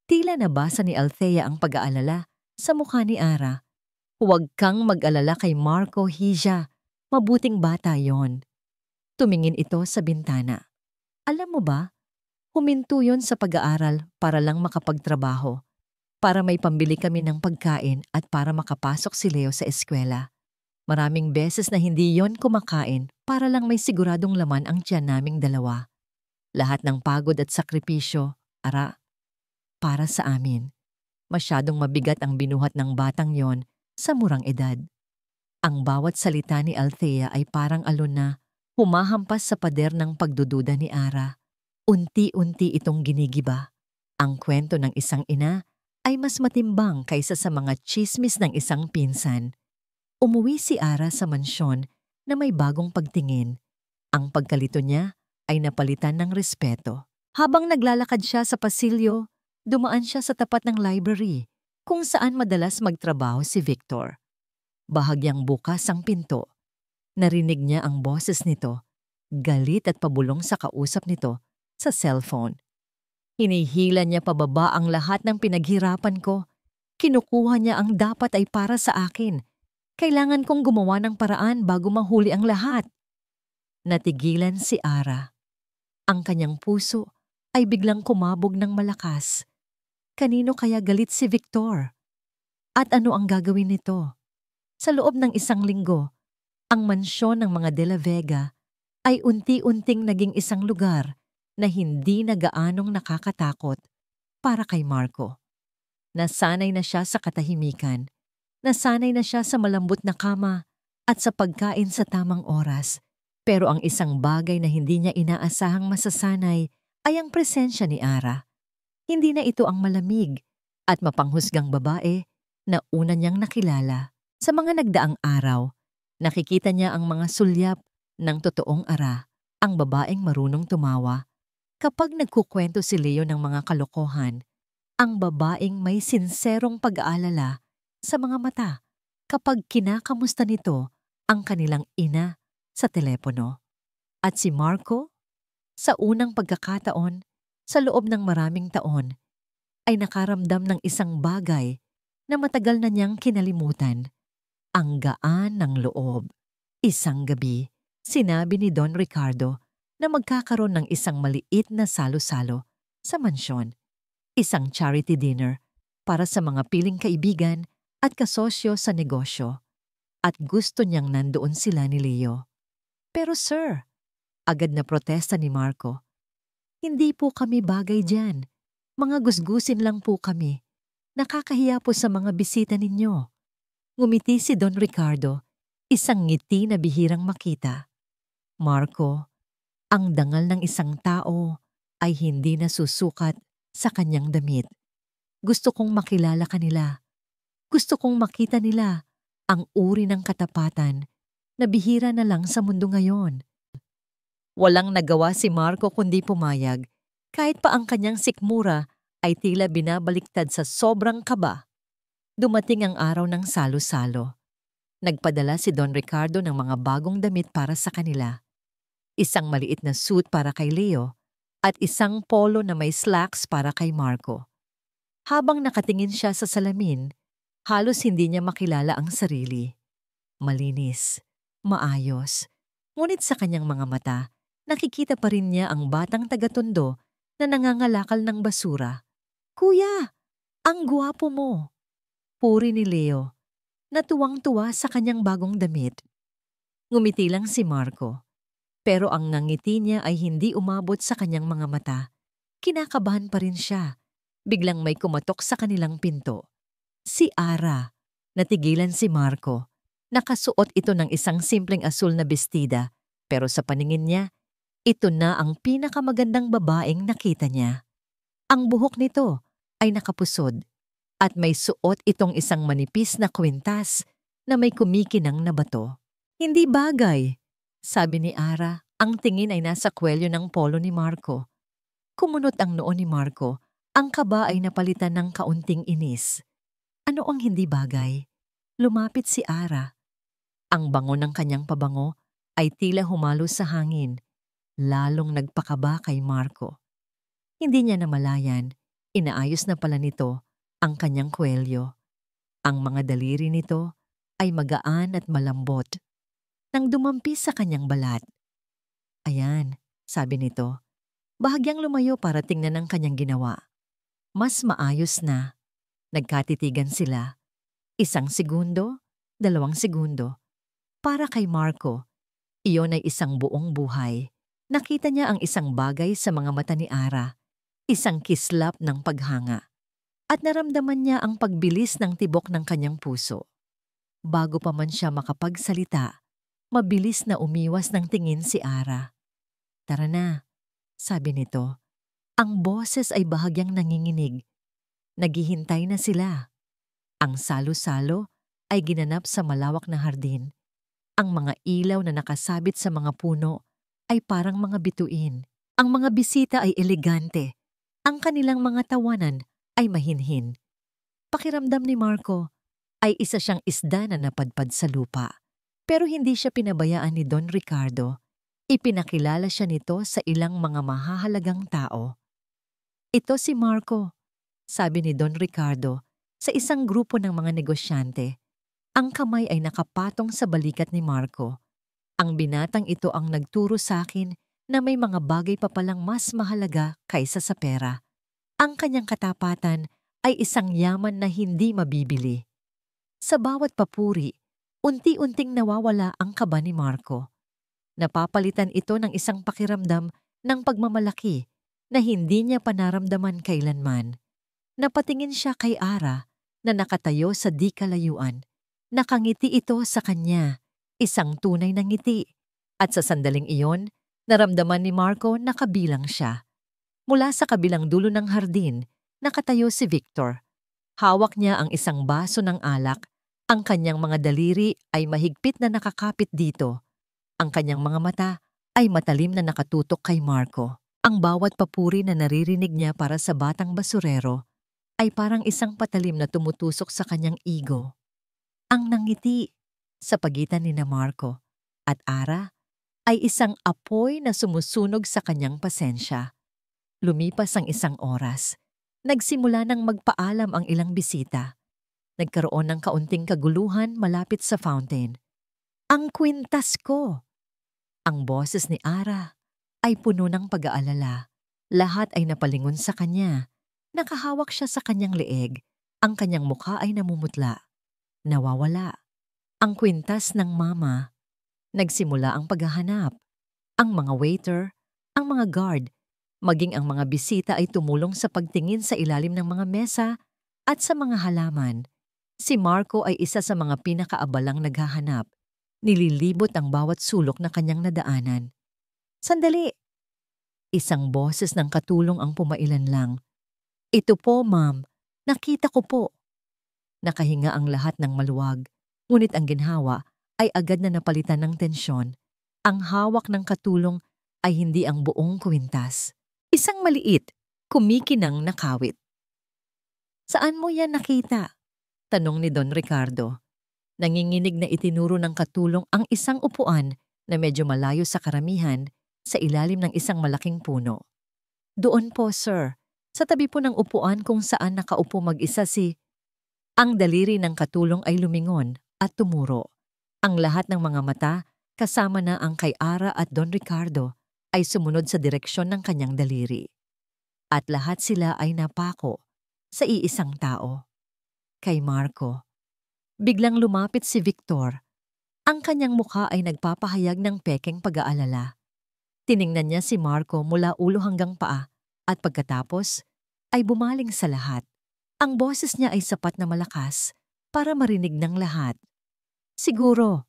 [SPEAKER 1] Tila nabasa ni Althea ang pag-aalala sa mukha ni Ara. "Huwag kang mag-alala kay Marco, Hija. Mabuting bata yon." Tumingin ito sa bintana. "Alam mo ba, huminto yon sa pag-aaral para lang makapagtrabaho. Para may pambili kami ng pagkain at para makapasok si Leo sa eskwela. Maraming beses na hindi yon kumakain para lang may siguradong laman ang tiyan naming dalawa. Lahat ng pagod at sakripisyo, Ara, para sa amin. Masyadong mabigat ang binuhat ng batang yon sa murang edad." Ang bawat salita ni Althea ay parang alon na humahampas sa pader ng pagdududa ni Ara. Unti-unti itong ginigiba. Ang kwento ng isang ina ay mas matimbang kaysa sa mga tsismis ng isang pinsan. Umuwi si Ara sa mansyon na may bagong pagtingin. Ang pagkalito niya ay napalitan ng respeto. Habang naglalakad siya sa pasilyo, dumaan siya sa tapat ng library, kung saan madalas magtrabaho si Victor. Bahagyang bukas ang pinto. Narinig niya ang boses nito, galit at pabulong sa kausap nito sa cellphone. Hinihila niya pababa ang lahat ng pinaghirapan ko. Kinukuha niya ang dapat ay para sa akin. Kailangan kong gumawa ng paraan bago mahuli ang lahat. Natigilan si Ara. Ang kanyang puso ay biglang kumabog ng malakas. Kanino kaya galit si Victor? At ano ang gagawin nito? Sa loob ng 1 linggo, ang mansyon ng mga De La Vega ay unti-unting naging isang lugar na hindi na gaanong nakakatakot para kay Marco. Nasanay na siya sa katahimikan, nasanay na siya sa malambot na kama at sa pagkain sa tamang oras. Pero ang isang bagay na hindi niya inaasahang masasanay ay ang presensya ni Ara. Hindi na ito ang malamig at mapanghusgang babae na una niyang nakilala. Sa mga nagdaang araw, nakikita niya ang mga sulyap ng totoong Ara, ang babaeng marunong tumawa. Kapag nagkukwento si Leo ng mga kalokohan, ang babaeng may sinserong pag-aalala sa mga mata kapag kinakamusta nito ang kanilang ina sa telepono. At si Marco, sa unang pagkakataon, sa loob ng maraming taon, ay nakaramdam ng isang bagay na matagal na niyang kinalimutan. Ang gaan ng loob. Isang gabi, sinabi ni Don Ricardo na magkakaroon ng isang maliit na salo-salo sa mansyon. Isang charity dinner para sa mga piling kaibigan at kasosyo sa negosyo. At gusto niyang nandoon sila ni Leo. Pero sir, agad na protesta ni Marco. Hindi po kami bagay dyan. Mga gusgusin lang po kami. Nakakahiya po sa mga bisita ninyo. Ngumiti si Don Ricardo, isang ngiti na bihirang makita. Marco, ang dangal ng isang tao ay hindi nasusukat sa kanyang damit. Gusto kong makilala kanila. Gusto kong makita nila ang uri ng katapatan na bihira na lang sa mundo ngayon. Walang nagawa si Marco kundi pumayag, kahit pa ang kanyang sikmura ay tila binabaliktad sa sobrang kaba. Dumating ang araw ng salo-salo. Nagpadala si Don Ricardo ng mga bagong damit para sa kanila. Isang maliit na suit para kay Leo at isang polo na may slacks para kay Marco. Habang nakatingin siya sa salamin, halos hindi niya makilala ang sarili. Malinis, maayos, ngunit sa kanyang mga mata, nakikita pa rin niya ang batang taga-Tondo na nangangalakal ng basura. Kuya, ang gwapo mo! Puri ni Leo, natuwang-tuwa sa kanyang bagong damit. Ngumiti lang si Marco, pero ang ngangiti niya ay hindi umabot sa kanyang mga mata. Kinakabahan pa rin siya. Biglang may kumatok sa kanilang pinto. Si Ara. Natigilan si Marco. Nakasuot ito ng isang simpleng asul na bestida, pero sa paningin niya, ito na ang pinakamagandang babaeng nakita niya. Ang buhok nito ay nakapusod at may suot itong isang manipis na kwintas na may kumikinang na bato. Hindi bagay, sabi ni Ara. Ang tingin ay nasa kwelyo ng polo ni Marco. Kumunot ang noo ni Marco. Ang kaba ay napalitan ng kaunting inis. Ano ang hindi bagay? Lumapit si Ara. Ang bango ng kanyang pabango ay tila humalo sa hangin. Lalong nagpakaba kay Marco. Hindi niya namalayan, inaayos na pala nito ang kanyang kwelyo. Ang mga daliri nito ay magaan at malambot. Nang dumampi sa kanyang balat. Ayan, sabi nito. Bahagyang lumayo para tingnan ang kanyang ginawa. Mas maayos na. Nagkatitigan sila. 1 segundo, 2 segundo. Para kay Marco, iyon ay isang buong buhay. Nakita niya ang isang bagay sa mga mata ni Ara. Isang kislap ng paghanga. At naramdaman niya ang pagbilis ng tibok ng kanyang puso. Bago pa man siya makapagsalita, mabilis na umiwas ng tingin si Ara. Tara na, sabi nito. Ang boses ay bahagyang nanginginig. Naghihintay na sila. Ang salo-salo ay ginanap sa malawak na hardin. Ang mga ilaw na nakasabit sa mga puno ay parang mga bituin. Ang mga bisita ay elegante. Ang kanilang mga tawanan ay mahinhin. Pakiramdam ni Marco ay isa siyang isda na napadpad sa lupa. Pero hindi siya pinabayaan ni Don Ricardo. Ipinakilala siya nito sa ilang mga mahahalagang tao. Ito si Marco, sabi ni Don Ricardo sa isang grupo ng mga negosyante. Ang kamay ay nakapatong sa balikat ni Marco. Ang binatang ito ang nagturo sa akin na may mga bagay pa palang mas mahalaga kaysa sa pera. Ang kanyang katapatan ay isang yaman na hindi mabibili. Sa bawat papuri, unti-unting nawawala ang kaba ni Marco. Napapalitan ito ng isang pakiramdam ng pagmamalaki na hindi niya panaramdaman kailanman. Napatingin siya kay Ara na nakatayo sa di kalayuan. Nakangiti ito sa kanya, isang tunay na ngiti. At sa sandaling iyon, naramdaman ni Marco na kabilang siya. Mula sa kabilang dulo ng hardin, nakatayo si Victor. Hawak niya ang isang baso ng alak. Ang kanyang mga daliri ay mahigpit na nakakapit dito. Ang kanyang mga mata ay matalim na nakatutok kay Marco. Ang bawat papuri na naririnig niya para sa batang basurero ay parang isang patalim na tumutusok sa kanyang ego. Ang nangiti sa pagitan ni Marco at Ara ay isang apoy na sumusunog sa kanyang pasensya. Lumipas ang isang oras. Nagsimula nang magpaalam ang ilang bisita. Nagkaroon ng kaunting kaguluhan malapit sa fountain. Ang kwintas ko! Ang boses ni Ara ay puno ng pag-aalala. Lahat ay napalingon sa kanya. Nakahawak siya sa kanyang leeg. Ang kanyang mukha ay namumutla. Nawawala. Ang kwintas ng mama. Nagsimula ang paghahanap. Ang mga waiter, ang mga guard, maging ang mga bisita ay tumulong sa pagtingin sa ilalim ng mga mesa at sa mga halaman. Si Marco ay isa sa mga pinakaabalang naghahanap. Nililibot ang bawat sulok na kanyang nadaanan. Sandali! Isang boses ng katulong ang pumailan lang. Ito po, ma'am. Nakita ko po. Nakahinga ang lahat ng maluwag, ngunit ang ginhawa ay agad na napalitan ng tensyon. Ang hawak ng katulong ay hindi ang buong kwintas. Isang maliit, kumikinang nakawit. Saan mo yan nakita? Tanong ni Don Ricardo. Nanginginig na itinuro ng katulong ang isang upuan na medyo malayo sa karamihan sa ilalim ng isang malaking puno. Doon po, sir. Sa tabi po ng upuan kung saan nakaupo mag-isa si... Ang daliri ng katulong ay lumingon at tumuro. Ang lahat ng mga mata, kasama na ang kay Ara at Don Ricardo, ay sumunod sa direksyon ng kanyang daliri. At lahat sila ay napako sa iisang tao. Kay Marco. Biglang lumapit si Victor. Ang kanyang mukha ay nagpapahayag ng pekeng pag-aalala. Tiningnan niya si Marco mula ulo hanggang paa at pagkatapos ay bumaling sa lahat. Ang boses niya ay sapat na malakas para marinig ng lahat. Siguro,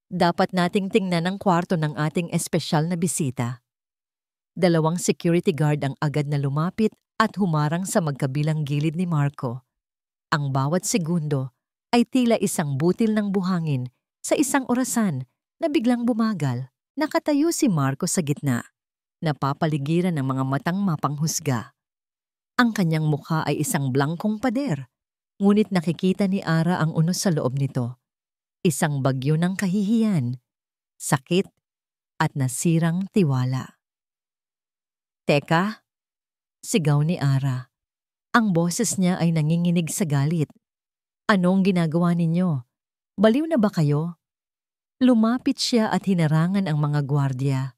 [SPEAKER 1] dapat nating tingnan ang kwarto ng ating espesyal na bisita. 2 security guard ang agad na lumapit at humarang sa magkabilang gilid ni Marco. Ang bawat segundo ay tila isang butil ng buhangin sa isang orasan na biglang bumagal. Nakatayo si Marco sa gitna, napapaligiran ng mga matang mapanghusga. Ang kanyang mukha ay isang blangkong pader, ngunit nakikita ni Ara ang unos sa loob nito. Isang bagyo ng kahihiyan, sakit, at nasirang tiwala. Teka, sigaw ni Ara. Ang boses niya ay nanginginig sa galit. Anong ginagawa ninyo? Baliw na ba kayo? Lumapit siya at hinarangan ang mga gwardiya.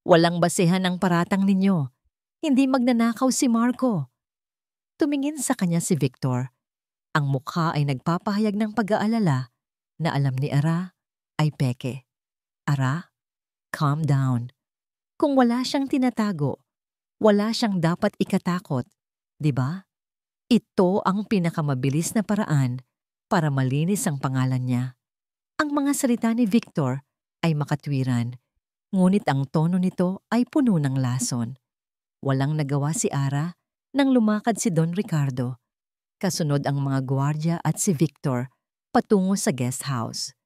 [SPEAKER 1] Walang basehan ang paratang ninyo. Hindi magnanakaw si Marco. Tumingin sa kanya si Victor. Ang mukha ay nagpapahayag ng pag-aalala na alam ni Ara ay peke. Ara, calm down. Kung wala siyang tinatago, wala siyang dapat ikatakot, di ba? Ito ang pinakamabilis na paraan para malinis ang pangalan niya. Ang mga salita ni Victor ay makatwiran, ngunit ang tono nito ay puno ng lason. Walang nagawa si Ara nang lumakad si Don Ricardo. Kasunod ang mga gwardiya at si Victor patungo sa guest house.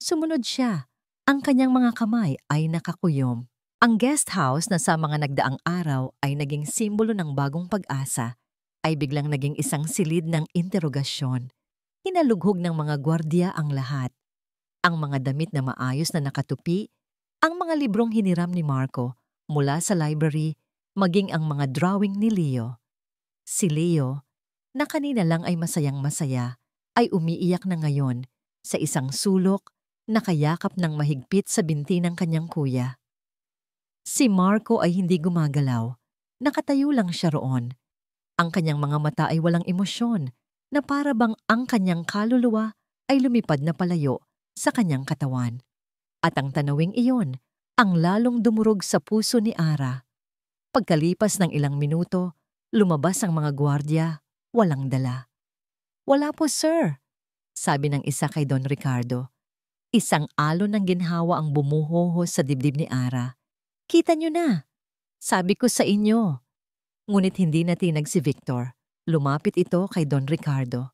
[SPEAKER 1] Sumunod siya. Ang kanyang mga kamay ay nakakuyom. Ang guest house na sa mga nagdaang araw ay naging simbolo ng bagong pag-asa ay biglang naging isang silid ng interogasyon. Hinalughog ng mga gwardiya ang lahat. Ang mga damit na maayos na nakatupi, ang mga librong hiniram ni Marco mula sa library, maging ang mga drawing ni Leo. Si Leo, na kanina lang ay masayang-masaya, ay umiiyak na ngayon sa isang sulok, nakayakap ng mahigpit sa binti ng kanyang kuya. Si Marco ay hindi gumagalaw. Nakatayo lang siya roon. Ang kanyang mga mata ay walang emosyon, na para bang ang kanyang kaluluwa ay lumipad na palayo sa kanyang katawan. At ang tanawing iyon, ang lalong dumurog sa puso ni Ara. Pagkalipas ng ilang minuto, lumabas ang mga gwardiya, walang dala. "Wala po, sir," sabi ng isa kay Don Ricardo. Isang alon ng ginhawa ang bumuhoho sa dibdib ni Ara. "Kita nyo na, sabi ko sa inyo." Ngunit hindi natinag si Victor. Lumapit ito kay Don Ricardo.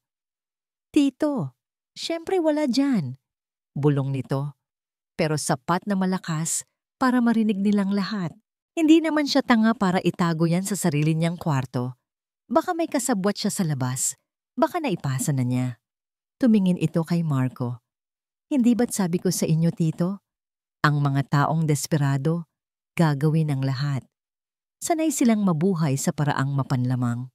[SPEAKER 1] "Tito, syempre wala dyan," bulong nito. Pero sapat na malakas para marinig nilang lahat. Hindi naman siya tanga para itago yan sa sarili niyang kwarto. Baka may kasabwat siya sa labas. Baka naipasa na niya. Tumingin ito kay Marco. "Hindi ba't sabi ko sa inyo, Tito? Ang mga taong desperado, gagawin ang lahat. Sanay silang mabuhay sa paraang mapanlamang."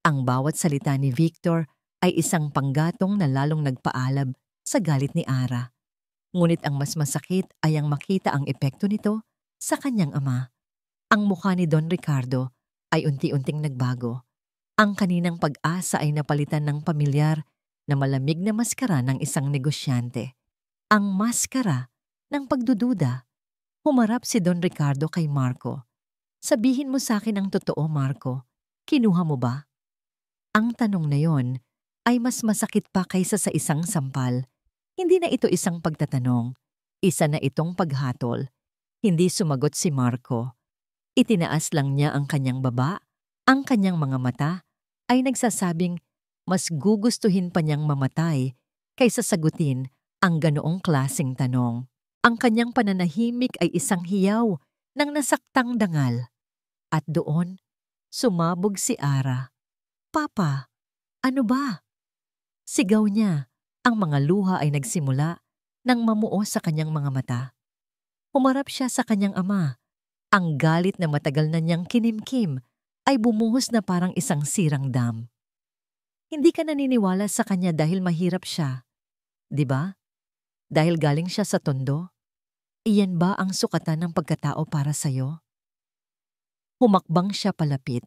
[SPEAKER 1] Ang bawat salita ni Victor ay isang panggatong na lalong nagpaalab sa galit ni Ara. Ngunit ang mas masakit ay ang makita ang epekto nito sa kanyang ama. Ang mukha ni Don Ricardo ay unti-unting nagbago. Ang kaninang pag-asa ay napalitan ng pamilyar na malamig na maskara ng isang negosyante. Ang maskara ng pagdududa. Humarap si Don Ricardo kay Marco. "Sabihin mo sa akin ang totoo, Marco. Kinuha mo ba?" Ang tanong na yon ay mas masakit pa kaysa sa isang sampal. Hindi na ito isang pagtatanong. Isa na itong paghatol. Hindi sumagot si Marco. Itinaas lang niya ang kanyang baba. Ang kanyang mga mata ay nagsasabing mas gugustuhin pa niyang mamatay kaysa sagutin ang ganoong klaseng tanong. Ang kanyang pananahimik ay isang hiyaw ng nasaktang dangal. At doon, sumabog si Ara. "Papa, ano ba?" Sigaw niya. Ang mga luha ay nagsimula nang mamuo sa kanyang mga mata. Humarap siya sa kanyang ama. Ang galit na matagal na niyang kinimkim ay bumuhos na parang isang sirang dam. Hindi ka naniniwala sa kanya dahil mahirap siya, di ba? Dahil galing siya sa tondo? Iyan ba ang sukatan ng pagkatao para sa'yo? Humakbang siya palapit.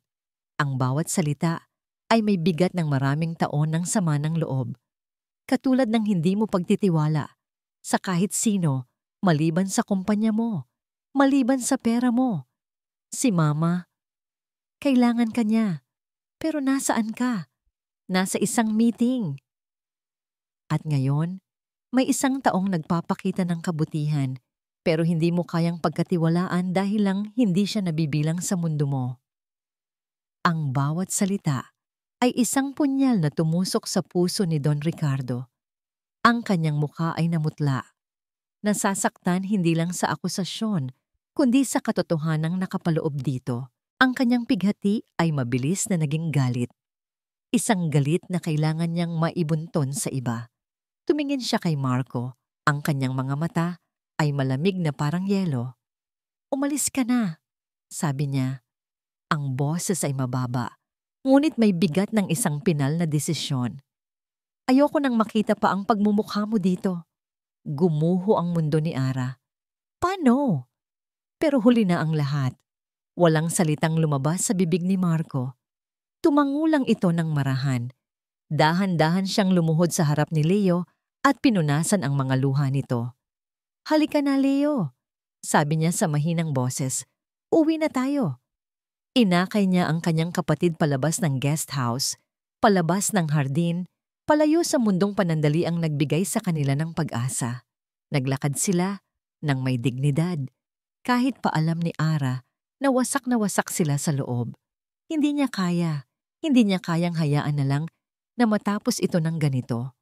[SPEAKER 1] Ang bawat salita ay may bigat ng maraming taon ng sama ng loob. Katulad ng hindi mo pagtitiwala sa kahit sino maliban sa kumpanya mo, maliban sa pera mo. Si Mama, kailangan ka niya. Pero nasaan ka? Nasa isang meeting. At ngayon, may isang taong nagpapakita ng kabutihan pero hindi mo kayang pagkatiwalaan dahil lang hindi siya nabibilang sa mundo mo. Ang bawat salita ay isang punyal na tumusok sa puso ni Don Ricardo. Ang kanyang mukha ay namutla. Nasasaktan hindi lang sa akusasyon, kundi sa katotohanang nakapaloob dito. Ang kanyang pighati ay mabilis na naging galit. Isang galit na kailangan niyang maibunton sa iba. Tumingin siya kay Marco. Ang kanyang mga mata ay malamig na parang yelo. "Umalis ka na," sabi niya. Ang boses ay mababa, ngunit may bigat ng isang pinal na desisyon. "Ayoko nang makita pa ang pagmumukha mo dito." Gumuho ang mundo ni Ara. "Paano?" Pero huli na ang lahat. Walang salitang lumabas sa bibig ni Marco. Tumangulang ito ng marahan. Dahan-dahan siyang lumuhod sa harap ni Leo at pinunasan ang mga luha nito. "Halika na, Leo," sabi niya sa mahinang boses. "Uwi na tayo." Inakay niya ang kanyang kapatid palabas ng guest house, palabas ng hardin, palayo sa mundong panandaliang nagbigay sa kanila ng pag-asa. Naglakad sila ng may dignidad, kahit pa alam ni Ara na wasak sila sa loob. Hindi niya kayang hayaan na lang na matapos ito ng ganito.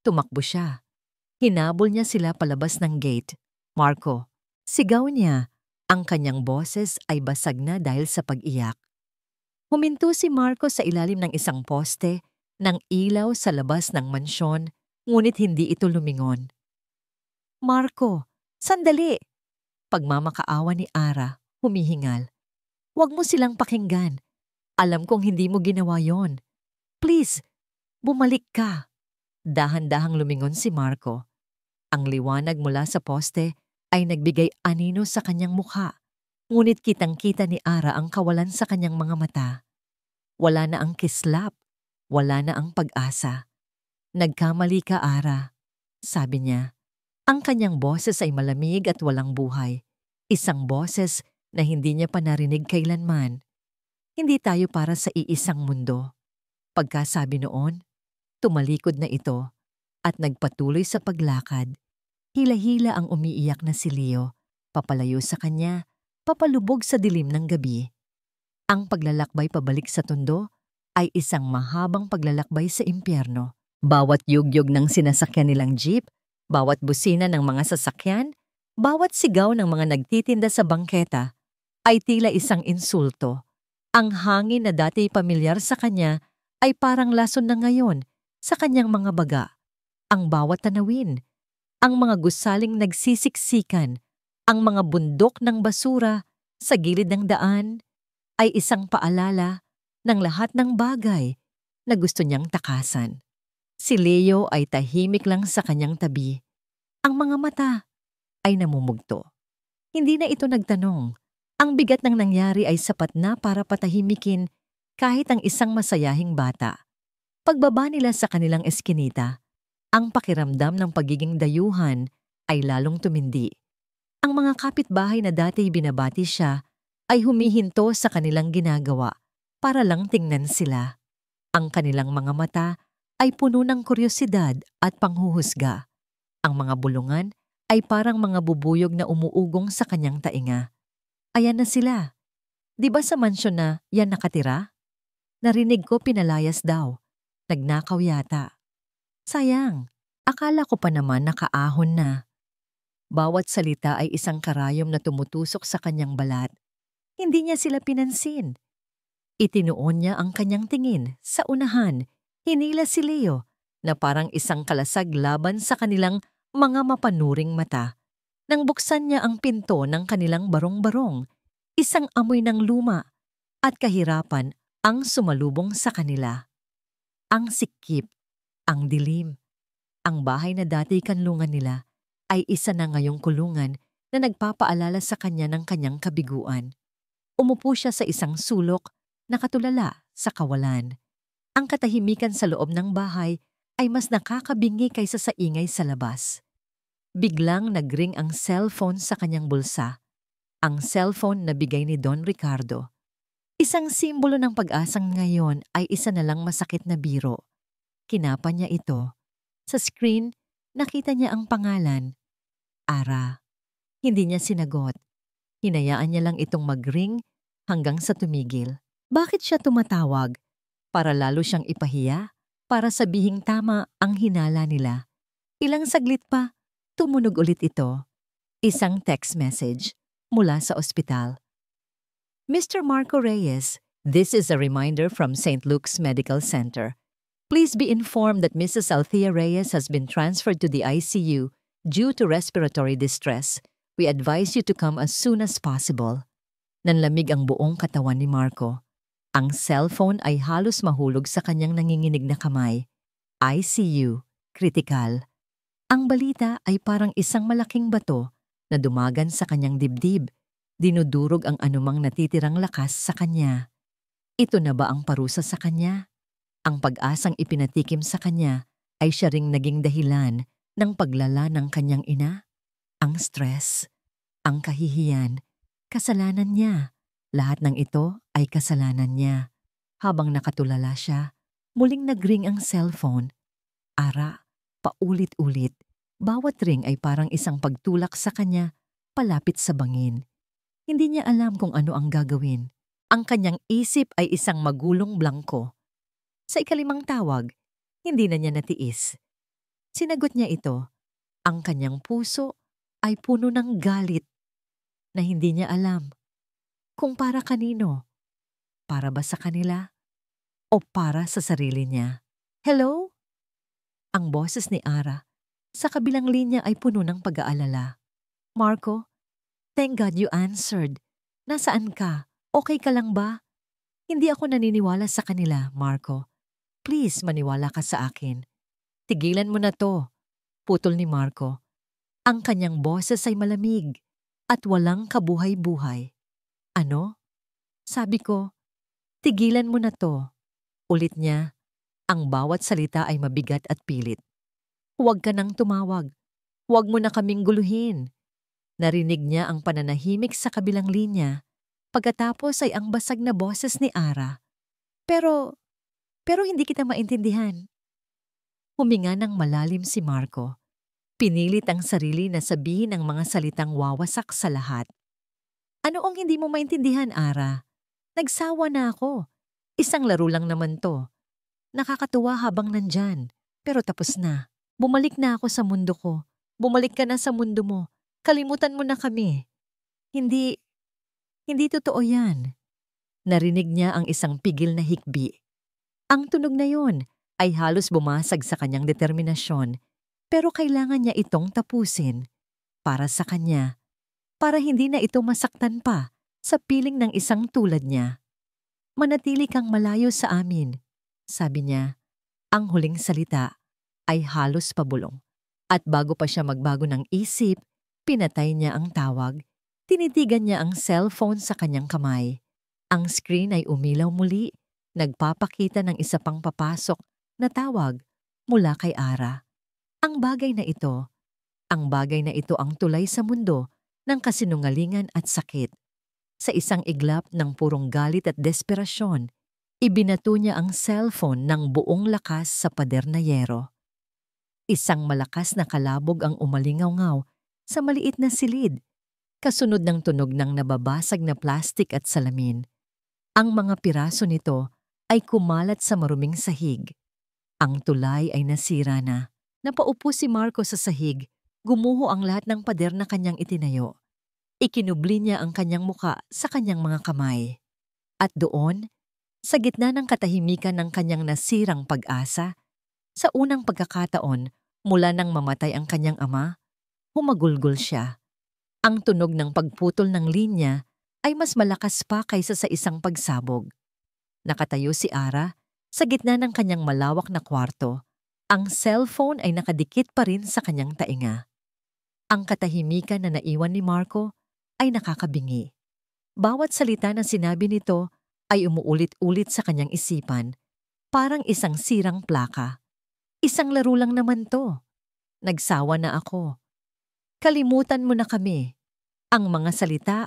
[SPEAKER 1] Tumakbo siya. Hinabol niya sila palabas ng gate. "Marco," sigaw niya. Ang kanyang boses ay basag na dahil sa pag-iyak. Huminto si Marco sa ilalim ng isang poste ng ilaw sa labas ng mansyon, ngunit hindi ito lumingon. Marco, sandali! Pagmamakaawa ni Ara, humihingal. Huwag mo silang pakinggan. Alam kong hindi mo ginawa yon. Please, bumalik ka. Dahan-dahang lumingon si Marco. Ang liwanag mula sa poste ay nagbigay anino sa kanyang mukha. Ngunit kitang-kita ni Ara ang kawalan sa kanyang mga mata. Wala na ang kislap. Wala na ang pag-asa. Nagkamali ka, Ara, sabi niya. Ang kanyang boses ay malamig at walang buhay. Isang boses na hindi niya pa narinig kailanman. Hindi tayo para sa iisang mundo. Pagkasabi noon, tumalikod na ito at nagpatuloy sa paglakad. Hila-hila ang umiiyak na si Leo, papalayo sa kanya, papalubog sa dilim ng gabi. Ang paglalakbay pabalik sa tondo ay isang mahabang paglalakbay sa impyerno. Bawat yugyog ng sinasakyan nilang jeep, bawat busina ng mga sasakyan, bawat sigaw ng mga nagtitinda sa bangketa ay tila isang insulto. Ang hangin na dati pamilyar sa kanya ay parang lason na ngayon sa kanyang mga baga. Ang bawat tanawin, ang mga gusaling nagsisiksikan, ang mga bundok ng basura sa gilid ng daan, ay isang paalala ng lahat ng bagay na gusto niyang takasan. Si Leo ay tahimik lang sa kanyang tabi. Ang mga mata ay namumugto. Hindi na ito nagtanong. Ang bigat ng nangyari ay sapat na para patahimikin kahit ang isang masayahing bata. Pagbaba nila sa kanilang eskinita, ang pakiramdam ng pagiging dayuhan ay lalong tumindi. Ang mga kapitbahay na dati binabati siya ay humihinto sa kanilang ginagawa para lang tingnan sila. Ang kanilang mga mata ay puno ng kuryosidad at panghuhusga. Ang mga bulungan ay parang mga bubuyog na umuugong sa kanyang tainga. Ayan na sila. Di ba sa mansyon na yan nakatira? Narinig ko pinalayas daw. Nagnakaw yata. Sayang, akala ko pa naman nakaahon na. Bawat salita ay isang karayom na tumutusok sa kanyang balat. Hindi niya sila pinansin. Itinuon niya ang kanyang tingin sa unahan. Hinila si Leo na parang isang kalasag laban sa kanilang mga mapanuring mata. Nang buksan niya ang pinto ng kanilang barong-barong, isang amoy ng luma at kahirapan ang sumalubong sa kanila. Ang sikip, ang dilim, ang bahay na dati kanlungan nila ay isa na ngayong kulungan na nagpapaalala sa kanya ng kanyang kabiguan. Umupo siya sa isang sulok, nakatulala sa kawalan. Ang katahimikan sa loob ng bahay ay mas nakakabingi kaysa sa ingay sa labas. Biglang nagring ang cellphone sa kanyang bulsa. Ang cellphone na bigay ni Don Ricardo. Isang simbolo ng pag-asang ngayon ay isa na lang masakit na biro. Kinapa niya ito. Sa screen, nakita niya ang pangalan. Ara. Hindi niya sinagot. Hinayaan niya lang itong mag-ring hanggang sa tumigil. Bakit siya tumatawag? Para lalo siyang ipahiya? Para sabihing tama ang hinala nila? Ilang saglit pa, tumunog ulit ito. Isang text message mula sa ospital. Mr. Marco Reyes, this is a reminder from St. Luke's Medical Center. Please be informed that Mrs. Althea Reyes has been transferred to the ICU due to respiratory distress. We advise you to come as soon as possible. Nanlamig ang buong katawan ni Marco. Ang cellphone ay halos mahulog sa kanyang nanginginig na kamay. ICU, critical. Ang balita ay parang isang malaking bato na dumagan sa kanyang dibdib. Dinudurog ang anumang natitirang lakas sa kanya. Ito na ba ang parusa sa kanya? Ang pag-asang ipinatikim sa kanya ay siya ring naging dahilan ng paglala ng kanyang ina? Ang stress, ang kahihiyan, kasalanan niya. Lahat ng ito ay kasalanan niya. Habang nakatulala siya, muling nagring ang cellphone. Ara, paulit-ulit. Bawat ring ay parang isang pagtulak sa kanya, palapit sa bangin. Hindi niya alam kung ano ang gagawin. Ang kanyang isip ay isang magulong blangko. Sa ikalimang tawag, hindi na niya natiis. Sinagot niya ito. Ang kanyang puso ay puno ng galit na hindi niya alam kung para kanino. Para ba sa kanila? O para sa sarili niya? Hello? Ang boses ni Ara sa kabilang linya ay puno ng pag-aalala. Marco, thank God you answered. Nasaan ka? Okay ka lang ba? Hindi ako naniniwala sa kanila, Marco. Please, maniwala ka sa akin. Tigilan mo na to, putol ni Marco. Ang kanyang boses ay malamig at walang kabuhay-buhay. Ano? Sabi ko, tigilan mo na to. Ulit niya, ang bawat salita ay mabigat at pilit. Huwag ka nang tumawag. Huwag mo na kaming guluhin. Narinig niya ang pananahimik sa kabilang linya. Pagkatapos ay ang basag na boses ni Ara. Pero hindi kita maintindihan. Huminga ng malalim si Marco. Pinilit ang sarili na sabihin ang mga salitang wawasak sa lahat. Ano ang hindi mo maintindihan, Ara? Nagsawa na ako. Isang laro lang naman to. Nakakatuwa habang nandyan. Pero tapos na. Bumalik na ako sa mundo ko. Bumalik ka na sa mundo mo. Kalimutan mo na kami. Hindi totoo yan. Narinig niya ang isang pigil na hikbi. Ang tunog na yon ay halos bumasag sa kanyang determinasyon, pero kailangan niya itong tapusin. Para sa kanya. Para hindi na ito masaktan pa sa piling ng isang tulad niya. Manatili kang malayo sa amin, sabi niya. Ang huling salita ay halos pabulong. At bago pa siya magbago ng isip, pinatay niya ang tawag. Tinitigan niya ang cellphone sa kanyang kamay. Ang screen ay umilaw muli, nagpapakita ng isa pang papasok na tawag mula kay Ara. Ang bagay na ito ang tulay sa mundo ng kasinungalingan at sakit. Sa isang iglap ng purong galit at desperasyon, ibinato niya ang cellphone ng buong lakas sa pader na yero. Isang malakas na kalabog ang umalingaw-ngaw sa maliit na silid, kasunod ng tunog ng nababasag na plastik at salamin. Ang mga piraso nito ay kumalat sa maruming sahig. Ang tulay ay nasira na. Napaupo si Marco sa sahig, gumuho ang lahat ng pader na kanyang itinayo. Ikinubli niya ang kanyang muka sa kanyang mga kamay. At doon, sa gitna ng katahimikan ng kanyang nasirang pag-asa, sa unang pagkakataon mula nang mamatay ang kanyang ama, humagulgol siya. Ang tunog ng pagputol ng linya ay mas malakas pa kaysa sa isang pagsabog. Nakatayo si Ara sa gitna ng kanyang malawak na kwarto. Ang cellphone ay nakadikit pa rin sa kanyang tainga. Ang katahimikan na naiwan ni Marco ay nakakabingi. Bawat salita na sinabi nito ay umuulit-ulit sa kanyang isipan, parang isang sirang plaka. Isang laro lang naman to. Nagsawa na ako. Kalimutan mo na kami. Ang mga salita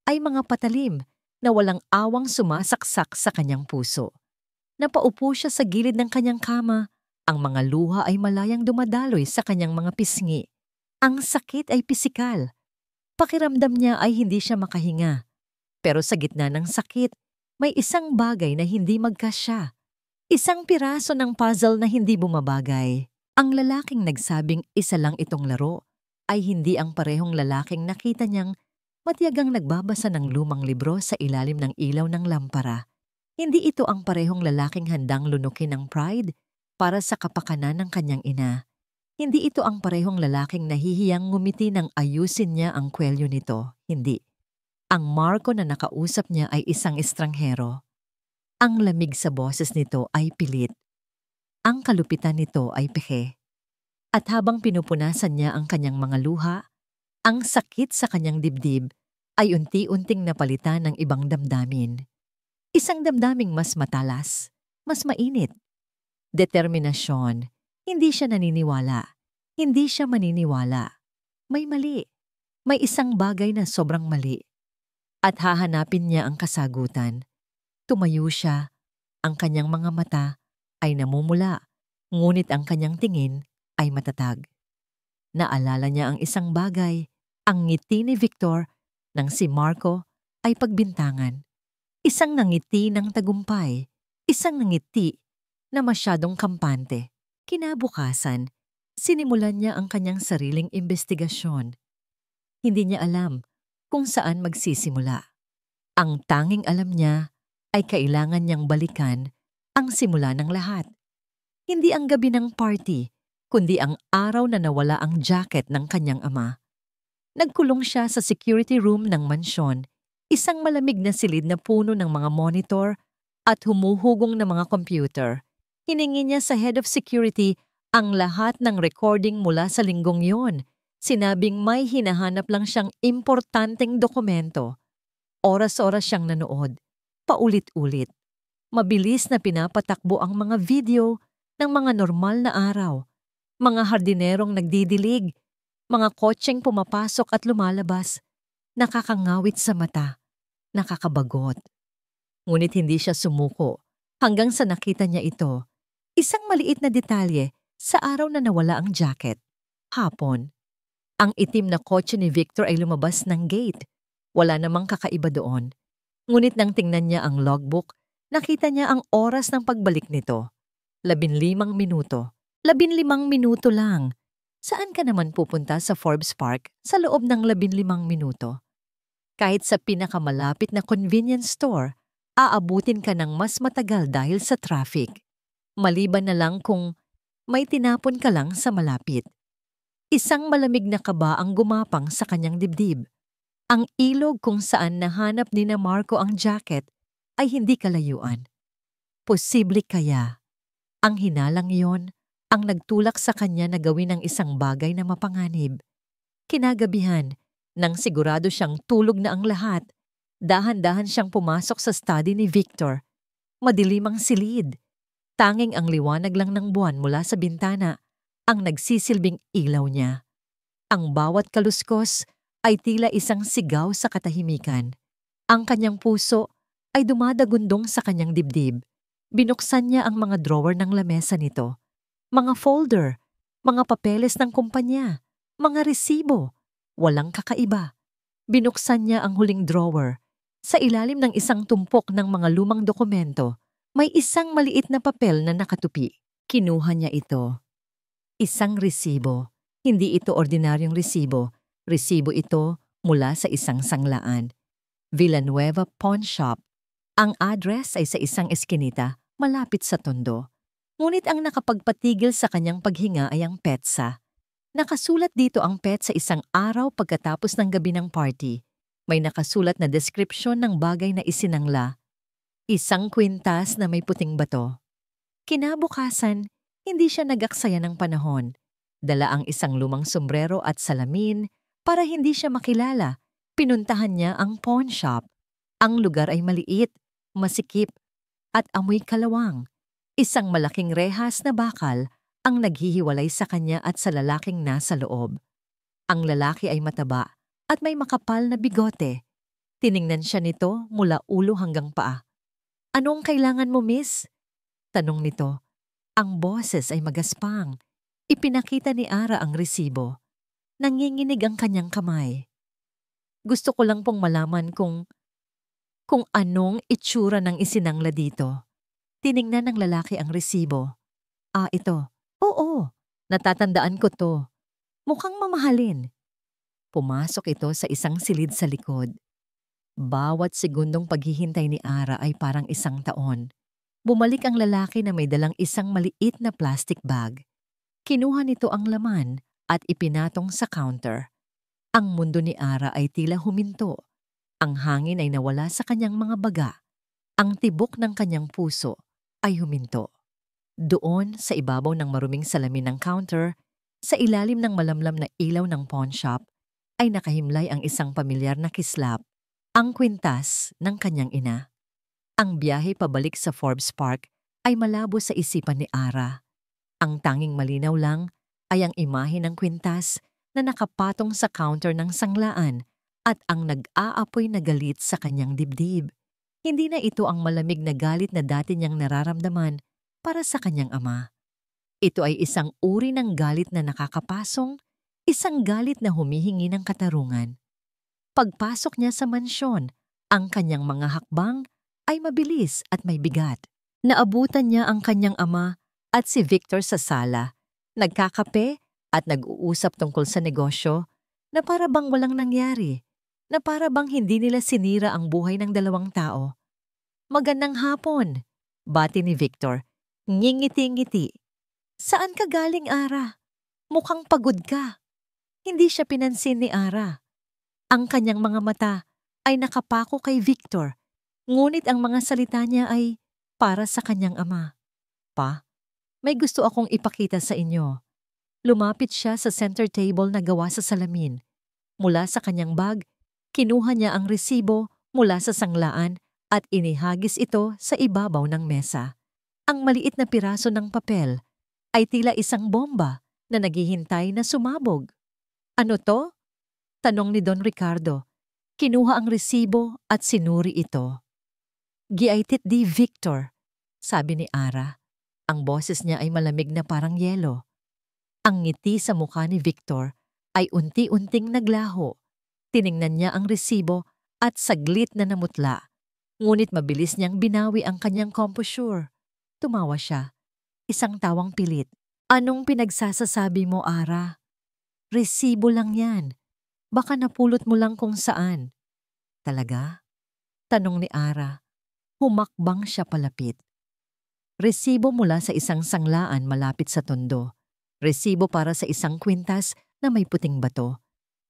[SPEAKER 1] ay mga patalim na walang awang sumasaksak sa kanyang puso. Napaupo siya sa gilid ng kanyang kama. Ang mga luha ay malayang dumadaloy sa kanyang mga pisngi. Ang sakit ay pisikal. Pakiramdam niya ay hindi siya makahinga. Pero sa gitna ng sakit, may isang bagay na hindi magkasya. Isang piraso ng puzzle na hindi bumabagay. Ang lalaking nagsabing isa lang itong laro ay hindi ang parehong lalaking nakita niyang matiyagang nagbabasa ng lumang libro sa ilalim ng ilaw ng lampara. Hindi ito ang parehong lalaking handang lunukin ng pride para sa kapakanan ng kanyang ina. Hindi ito ang parehong lalaking nahihiyang ngumiti nang ayusin niya ang kwelyo nito. Hindi. Ang Marco na nakausap niya ay isang estranghero. Ang lamig sa boses nito ay pilit. Ang kalupitan nito ay peke. At habang pinupunasan niya ang kanyang mga luha, ang sakit sa kanyang dibdib ay unti-unting napalitan ng ibang damdamin. Isang damdaming mas matalas, mas mainit. Determinasyon. Hindi siya naniniwala. Hindi siya maniniwala. May mali. May isang bagay na sobrang mali. At hahanapin niya ang kasagutan. Tumayo siya. Ang kanyang mga mata ay namumula, ngunit ang kanyang tingin ay matatag. Naalala niya ang isang bagay. Ang ngiti ni Victor nang si Marco ay pagbintangan. Isang nangiti ng tagumpay. Isang nangiti na masyadong kampante. Kinabukasan, sinimulan niya ang kanyang sariling investigasyon. Hindi niya alam kung saan magsisimula. Ang tanging alam niya ay kailangan niyang balikan ang simula ng lahat. Hindi ang gabi ng party, kundi ang araw na nawala ang jacket ng kanyang ama. Nagkulong siya sa security room ng mansyon, isang malamig na silid na puno ng mga monitor at humuhugong na mga computer. Hiningi niya sa head of security ang lahat ng recording mula sa linggong yon. Sinabing may hinahanap lang siyang importanteng dokumento. Oras-oras siyang nanood, paulit-ulit. Mabilis na pinapatakbo ang mga video ng mga normal na araw, mga hardinerong nagdidilig, mga kotseng pumapasok at lumalabas, nakakangawit sa mata, nakakabagot. Ngunit hindi siya sumuko hanggang sa nakita niya ito, isang maliit na detalye sa araw na nawala ang jacket. Hapon, ang itim na kotse ni Victor ay lumabas ng gate. Wala namang kakaiba doon. Ngunit nang tingnan niya ang logbook, nakita niya ang oras ng pagbalik nito. 15 minuto. 15 minuto lang. Saan ka naman pupunta sa Forbes Park sa loob ng 15 minuto? Kahit sa pinakamalapit na convenience store, aabutin ka ng mas matagal dahil sa traffic. Maliban na lang kung may tinapon ka lang sa malapit. Isang malamig na kaba ang gumapang sa kanyang dibdib. Ang ilog kung saan nahanap ni na Marco ang jacket ay hindi kalayuan. Posible kaya ang hinalang yon ang nagtulak sa kanya na gawin ang isang bagay na mapanganib. Kinagabihan, nang sigurado siyang tulog na ang lahat, dahan-dahan siyang pumasok sa study ni Victor. Madilim ang silid. Tanging ang liwanag lang ng buwan mula sa bintana ang nagsisilbing ilaw niya. Ang bawat kaluskos ay tila isang sigaw sa katahimikan. Ang kanyang puso ay dumadagundong sa kanyang dibdib. Binuksan niya ang mga drawer ng lamesa nito. Mga folder, mga papeles ng kumpanya, mga resibo. Walang kakaiba. Binuksan niya ang huling drawer. Sa ilalim ng isang tumpok ng mga lumang dokumento, may isang maliit na papel na nakatupi. Kinuha niya ito. Isang resibo. Hindi ito ordinaryong resibo. Resibo ito mula sa isang sanglaan. Villanueva Pawn Shop. Ang address ay sa isang eskinita malapit sa Tondo. Ngunit ang nakapagpatigil sa kanyang paghinga ay ang petsa. Nakasulat dito ang pet sa isang araw pagkatapos ng gabi ng party. May nakasulat na deskripsyon ng bagay na isinangla. Isang kwintas na may puting bato. Kinabukasan, hindi siya nag-aksaya ng panahon. Dala ang isang lumang sombrero at salamin para hindi siya makilala. Pinuntahan niya ang pawn shop. Ang lugar ay maliit, masikip, at amoy kalawang. Isang malaking rehas na bakal ang naghihiwalay sa kanya at sa lalaking nasa loob. Ang lalaki ay mataba at may makapal na bigote. Tiningnan siya nito mula ulo hanggang paa. "Anong kailangan mo, miss?" tanong nito. Ang boses ay magaspang. Ipinakita ni Ara ang resibo. Nanginginig ang kanyang kamay. "Gusto ko lang pong malaman kung anong itsura ng isinangla dito." Tiningnan ng lalaki ang resibo. Ito. "Oo, natatandaan ko to. Mukhang mamahalin." Pumasok ito sa isang silid sa likod. Bawat segundong paghihintay ni Ara ay parang isang taon. Bumalik ang lalaki na may dalang isang maliit na plastic bag. Kinuha nito ang laman at ipinatong sa counter. Ang mundo ni Ara ay tila huminto. Ang hangin ay nawala sa kanyang mga baga. Ang tibok ng kanyang puso ay huminto. Doon sa ibabaw ng maruming salamin ng counter, sa ilalim ng malamlam na ilaw ng pawn shop, ay nakahimlay ang isang pamilyar na kislap, ang kwintas ng kanyang ina. Ang biyahe pabalik sa Forbes Park ay malabo sa isipan ni Ara. Ang tanging malinaw lang ay ang imahe ng kwintas na nakapatong sa counter ng sanglaan at ang nag-aapoy na galit sa kanyang dibdib. Hindi na ito ang malamig na galit na dati niyang nararamdaman para sa kanyang ama. Ito ay isang uri ng galit na nakakapasong, isang galit na humihingi ng katarungan. Pagpasok niya sa mansyon, ang kanyang mga hakbang ay mabilis at may bigat. Naabutan niya ang kanyang ama at si Victor sa sala, nagkakape at nag-uusap tungkol sa negosyo na para bang walang nangyari, na para bang hindi nila sinira ang buhay ng dalawang tao. Magandang hapon, bati ni Victor. Ngingiti-ngiti. Saan ka galing, Ara? Mukhang pagod ka. Hindi siya pinansin ni Ara. Ang kanyang mga mata ay nakapako kay Victor, ngunit ang mga salita niya ay para sa kanyang ama. Pa, may gusto akong ipakita sa inyo. Lumapit siya sa center table na gawa sa salamin. Mula sa kanyang bag, kinuha niya ang resibo mula sa sanglaan at inihagis ito sa ibabaw ng mesa. Ang maliit na piraso ng papel ay tila isang bomba na naghihintay na sumabog. Ano to? Tanong ni Don Ricardo. Kinuha ang resibo at sinuri ito. Giaitit di Victor, sabi ni Ara. Ang boses niya ay malamig na parang yelo. Ang ngiti sa mukha ni Victor ay unti-unting naglaho. Tiningnan niya ang resibo at saglit na namutla. Ngunit mabilis niyang binawi ang kanyang composure. Tumawa siya. Isang tawang pilit. Anong pinagsasasabi mo, Ara? Resibo lang yan. Baka napulot mo lang kung saan. Talaga? Tanong ni Ara. Humakbang siya palapit. Resibo mula sa isang sanglaan malapit sa tondo. Resibo para sa isang kwintas na may puting bato.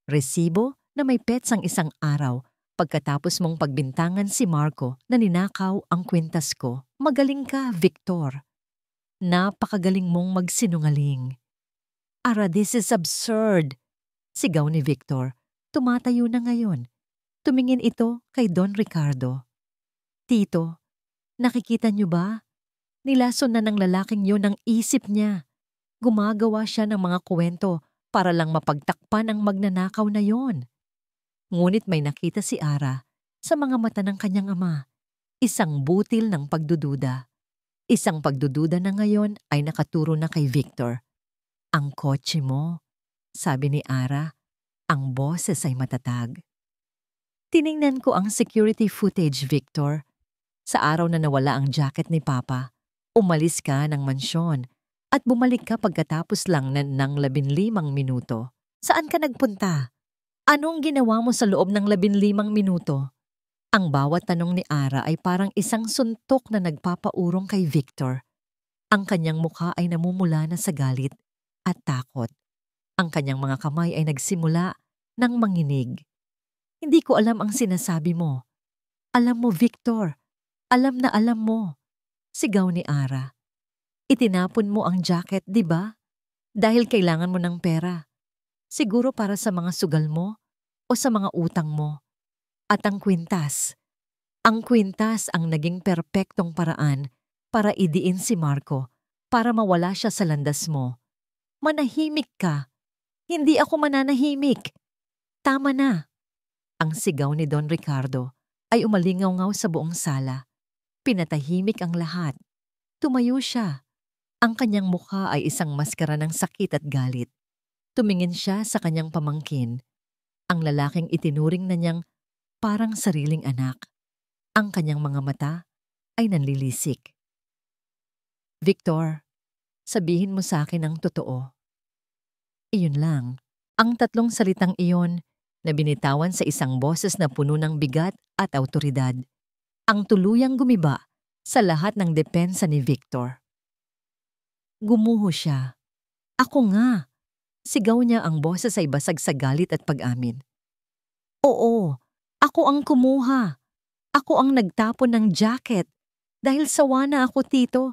[SPEAKER 1] Resibo na may petsang isang araw pagkatapos mong pagbintangan si Marco na ninakaw ang kwintas ko. Magaling ka, Victor. Napakagaling mong magsinungaling. Ara, this is absurd. Sigaw ni Victor. Tumatayo na ngayon. Tumingin ito kay Don Ricardo. Tito, nakikita niyo ba? Nilason na ng lalaking yun ang isip niya. Gumagawa siya ng mga kwento para lang mapagtakpan ang magnanakaw na yon. Ngunit may nakita si Ara sa mga mata ng kanyang ama. Isang butil ng pagdududa. Isang pagdududa na ngayon ay nakaturo na kay Victor. Ang kotse mo, sabi ni Ara. Ang boses ay matatag. Tiningnan ko ang security footage, Victor. Sa araw na nawala ang jacket ni Papa, umalis ka ng mansyon at bumalik ka pagkatapos lang ng 15 minuto. Saan ka nagpunta? Anong ginawa mo sa loob ng 15 minuto? Ang bawat tanong ni Ara ay parang isang suntok na nagpapaurong kay Victor. Ang kanyang mukha ay namumula na sa galit at takot. Ang kanyang mga kamay ay nagsimula ng manginig. Hindi ko alam ang sinasabi mo. Alam mo, Victor. Alam na alam mo. Sigaw ni Ara. Itinapon mo ang jacket, di ba? Dahil kailangan mo ng pera. Siguro para sa mga sugal mo o sa mga utang mo. At ang kwintas. Ang kwintas ang naging perpektong paraan para idiin si Marco, para mawala siya sa landas mo. Manahimik ka. Hindi ako mananahimik. Tama na. Ang sigaw ni Don Ricardo ay umalingaw-ngaw sa buong sala. Pinatahimik ang lahat. Tumayo siya. Ang kanyang mukha ay isang maskara ng sakit at galit. Tumingin siya sa kanyang pamangkin. Ang lalaking itinuring na niyang parang sariling anak. Ang kanyang mga mata ay nanlilisik. Victor, sabihin mo sa akin ang totoo. Iyon lang. Ang tatlong salitang iyon na binitawan sa isang boses na puno ng bigat at awtoridad. Ang tuluyang gumiba sa lahat ng depensa ni Victor. Gumuho siya. Ako nga. Sigaw niya, ang boses ay basag sa galit at pag-amin. Oo, ako ang kumuha. Ako ang nagtapon ng jacket. Dahil sawa na ako, Tito.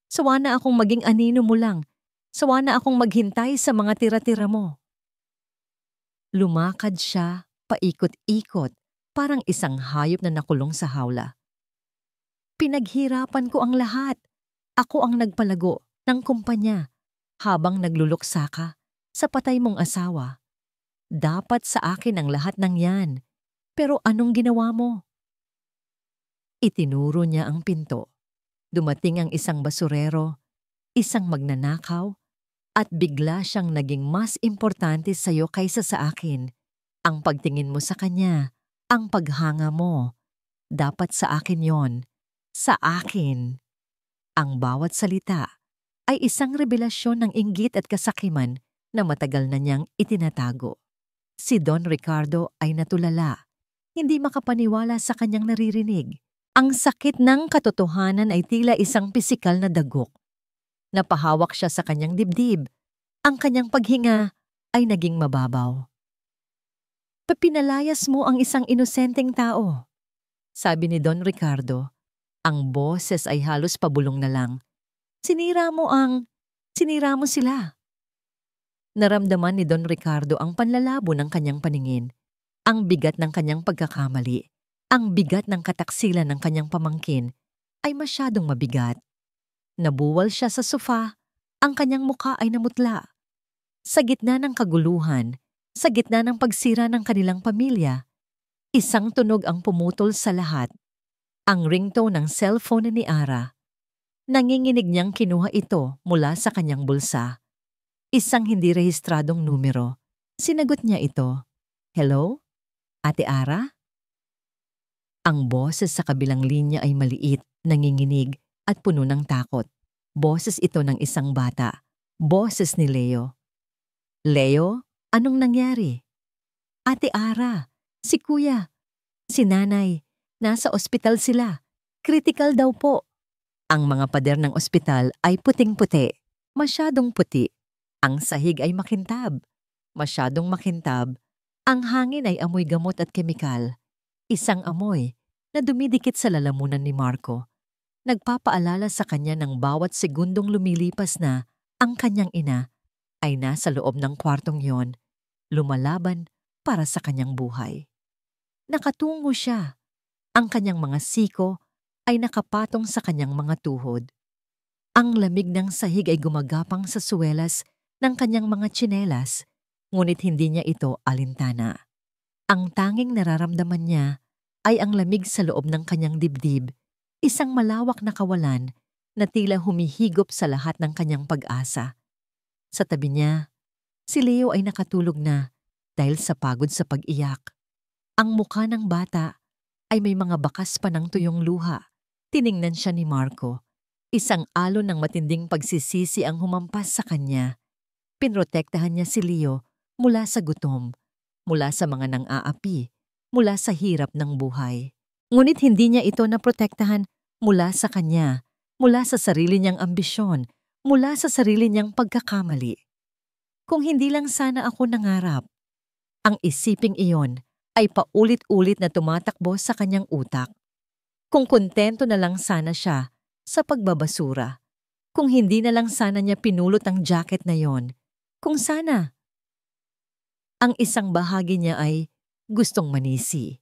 [SPEAKER 1] Sawa na akong maging anino mo lang. Sawa na akong maghintay sa mga tira-tira mo. Lumakad siya, paikot-ikot, parang isang hayop na nakulong sa hawla. Pinaghirapan ko ang lahat. Ako ang nagpalago ng kumpanya habang nagluluksa ka sa patay mong asawa. Dapat sa akin ang lahat ng yan. Pero anong ginawa mo? Itinuro niya ang pinto. Dumating ang isang basurero, isang magnanakaw, at bigla siyang naging mas importante sa'yo kaysa sa akin. Ang pagtingin mo sa kanya, ang paghanga mo. Dapat sa akin yon. Sa akin. Ang bawat salita ay isang revelasyon ng inggit at kasakiman na matagal na niyang itinatago. Si Don Ricardo ay natulala. Hindi makapaniwala sa kanyang naririnig. Ang sakit ng katotohanan ay tila isang pisikal na dagok. Napahawak siya sa kanyang dibdib. Ang kanyang paghinga ay naging mababaw. Papinalayas mo ang isang inosenteng tao, sabi ni Don Ricardo. Ang boses ay halos pabulong na lang. Sinira mo sila. Naramdaman ni Don Ricardo ang panlalabo ng kanyang paningin, ang bigat ng kanyang pagkakamali, ang bigat ng kataksilan ng kanyang pamangkin ay masyadong mabigat. Nabuwal siya sa sofa, ang kanyang muka ay namutla. Sa gitna ng kaguluhan, sa gitna ng pagsira ng kanilang pamilya, isang tunog ang pumutol sa lahat. Ang ringtone ng cellphone ni Ara. Nanginginig niyang kinuha ito mula sa kanyang bulsa. Isang hindi rehistradong numero. Sinagot niya ito. Hello? Ate Ara? Ang boses sa kabilang linya ay maliit, nanginginig at puno ng takot. Boses ito ng isang bata. Boses ni Leo. Leo, anong nangyari? Ate Ara, si Kuya, si Nanay, nasa ospital sila. Critical daw po. Ang mga pader ng ospital ay puting-puti, masyadong puti. Ang sahig ay makintab, masyadong makintab. Ang hangin ay amoy gamot at kemikal. Isang amoy na dumidikit sa lalamunan ni Marco. Nagpapaalala sa kanya ng bawat segundong lumilipas na ang kanyang ina ay nasa loob ng kwartong yon, lumalaban para sa kanyang buhay. Nakatungo siya. Ang kanyang mga siko ay nakapatong sa kanyang mga tuhod. Ang lamig ng sahig ay gumagapang sa suwelas ng kanyang mga tsinelas, ngunit hindi niya ito alintana. Ang tanging nararamdaman niya ay ang lamig sa loob ng kanyang dibdib, isang malawak na kawalan na tila humihigop sa lahat ng kanyang pag-asa. Sa tabi niya, si Leo ay nakatulog na dahil sa pagod sa pag-iyak. Ang mukha ng bata ay may mga bakas pa ng tuyong luha. Tiningnan siya ni Marco. Isang alon ng matinding pagsisisi ang humampas sa kanya. Pinrotektahan niya si Leo mula sa gutom, mula sa mga nang-aapi, mula sa hirap ng buhay. Ngunit hindi niya ito naprotektahan mula sa kanya, mula sa sarili niyang ambisyon, mula sa sarili niyang pagkakamali. Kung hindi lang sana ako nangarap. Ang isiping iyon ay paulit-ulit na tumatakbo sa kanyang utak. Kung kontento na lang sana siya sa pagbabasura. Kung hindi na lang sana niya pinulot ang jacket na yon. Kung sana. Ang isang bahagi niya ay gustong manisi.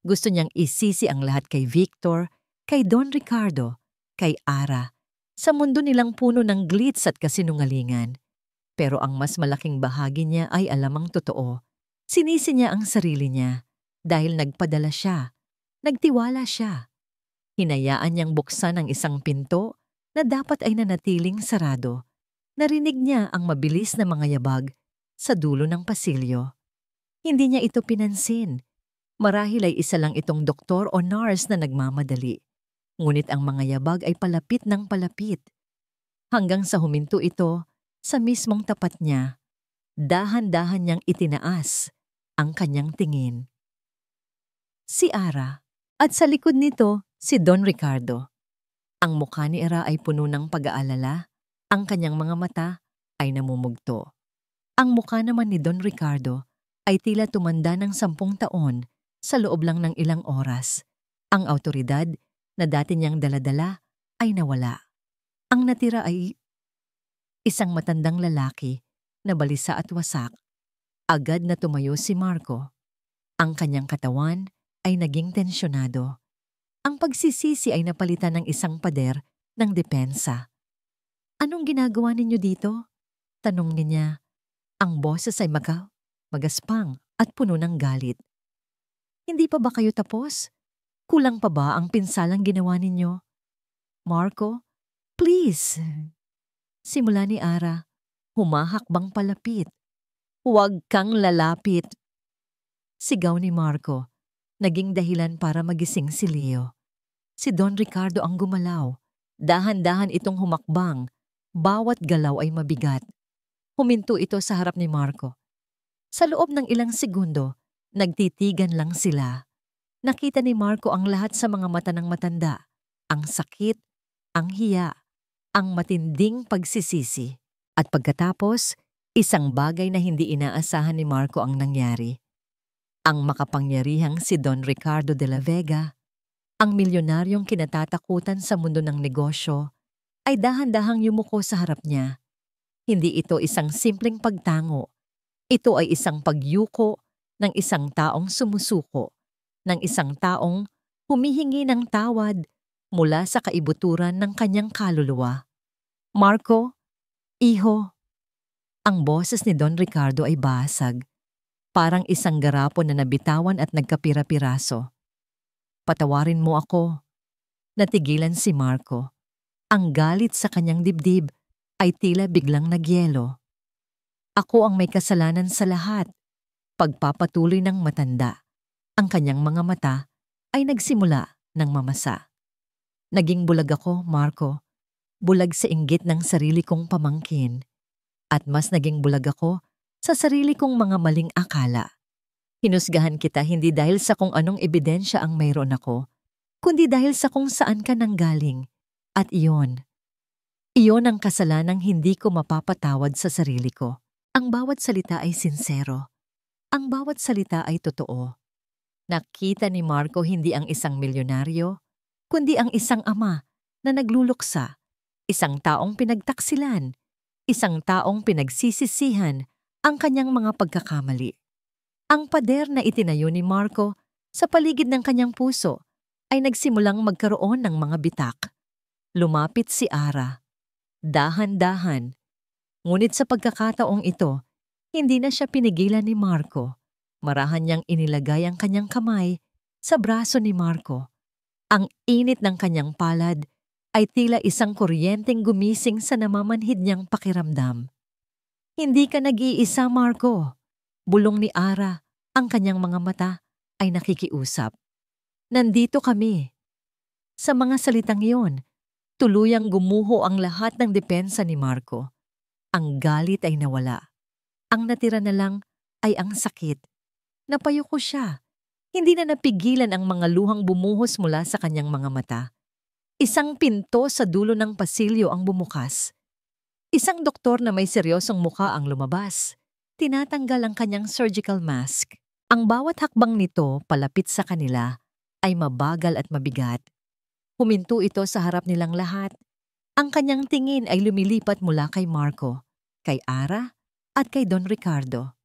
[SPEAKER 1] Gusto niyang isisi ang lahat kay Victor, kay Don Ricardo, kay Ara, sa mundo nilang puno ng glitz at kasinungalingan. Pero ang mas malaking bahagi niya ay alamang totoo. Sinisi niya ang sarili niya dahil nagpadala siya, nagtiwala siya. Hinayaan niyang buksan ang isang pinto na dapat ay nanatiling sarado. Narinig niya ang mabilis na mga yabag sa dulo ng pasilyo. Hindi niya ito pinansin. Marahil ay isa lang itong doktor o nurse na nagmamadali. Ngunit ang mga yabag ay palapit ng palapit. Hanggang sa huminto ito sa mismong tapat niya, dahan-dahan niyang itinaas ang kanyang tingin. Si Ara, at sa likod nito si Don Ricardo. Ang mukha ni Ara ay puno ng pag-aalala, ang kanyang mga mata ay namumugto. Ang mukha naman ni Don Ricardo ay tila tumanda ng 10 taon sa loob lang ng ilang oras. Ang awtoridad na dati niyang daladala ay nawala. Ang natira ay isang matandang lalaki na balisa at wasak. Agad na tumayo si Marco. Ang kanyang katawan ay naging tensyonado. Ang pagsisisi ay napalitan ng isang pader ng depensa. Anong ginagawa ninyo dito? Tanong niya. Ang boses ay magaspang at puno ng galit. Hindi pa ba kayo tapos? Kulang pa ba ang pinsalang ginawa ninyo? Marco, please. Simula ni Ara, humahakbang palapit. Huwag kang lalapit. Sigaw ni Marco, naging dahilan para magising si Leo. Si Don Ricardo ang gumalaw. Dahan-dahan itong humakbang. Bawat galaw ay mabigat. Huminto ito sa harap ni Marco. Sa loob ng ilang segundo, nagtitigan lang sila. Nakita ni Marco ang lahat sa mga mata ng matanda. Ang sakit, ang hiya, ang matinding pagsisisi. At pagkatapos, isang bagay na hindi inaasahan ni Marco ang nangyari. Ang makapangyarihang si Don Ricardo de la Vega, ang milyonaryong kinatatakutan sa mundo ng negosyo, ay dahan-dahang yumuko sa harap niya. Hindi ito isang simpleng pagtango. Ito ay isang pagyuko ng isang taong sumusuko, ng isang taong humihingi ng tawad mula sa kaibuturan ng kanyang kaluluwa. Marco, iho, ang boses ni Don Ricardo ay basag, parang isang garapon na nabitawan at nagkapira-piraso. Patawarin mo ako. Natigilan si Marco. Ang galit sa kanyang dibdib ay tila biglang nagyelo. Ako ang may kasalanan sa lahat. Pagpapatuloy ng matanda. Ang kanyang mga mata ay nagsimula ng mamasa. Naging bulag ako, Marco. Bulag sa inggit ng sarili kong pamangkin. At mas naging bulag ako sa sarili kong mga maling akala. Hinusgahan kita hindi dahil sa kung anong ebidensya ang mayroon ako, kundi dahil sa kung saan ka nanggaling. At iyon ang kasalanang hindi ko mapapatawad sa sarili ko. Ang bawat salita ay sinsero. Ang bawat salita ay totoo. Nakita ni Marco hindi ang isang milyonaryo, kundi ang isang ama na nagluluksa, isang taong pinagtaksilan, isang taong pinagsisisihan ang kanyang mga pagkakamali. Ang pader na itinayo ni Marco sa paligid ng kanyang puso ay nagsimulang magkaroon ng mga bitak. Lumapit si Ara. Dahan-dahan. Ngunit sa pagkakataong ito, hindi na siya pinigilan ni Marco. Marahan niyang inilagay ang kanyang kamay sa braso ni Marco. Ang init ng kanyang palad ay tila isang kuryenteng gumising sa namamanhid niyang pakiramdam. Hindi ka nag-iisa, Marco. Bulong ni Ara, ang kanyang mga mata ay nakikiusap. Nandito kami. Sa mga salitang iyon, tuluyang gumuho ang lahat ng depensa ni Marco. Ang galit ay nawala. Ang natira na lang ay ang sakit. Napayuko siya. Hindi na napigilan ang mga luhang bumuhos mula sa kanyang mga mata. Isang pinto sa dulo ng pasilyo ang bumukas. Isang doktor na may seryosong mukha ang lumabas. Tinatanggal ang kanyang surgical mask. Ang bawat hakbang nito palapit sa kanila ay mabagal at mabigat. Huminto ito sa harap nilang lahat. Ang kanyang tingin ay lumilipat mula kay Marco, kay Ara, at kay Don Ricardo.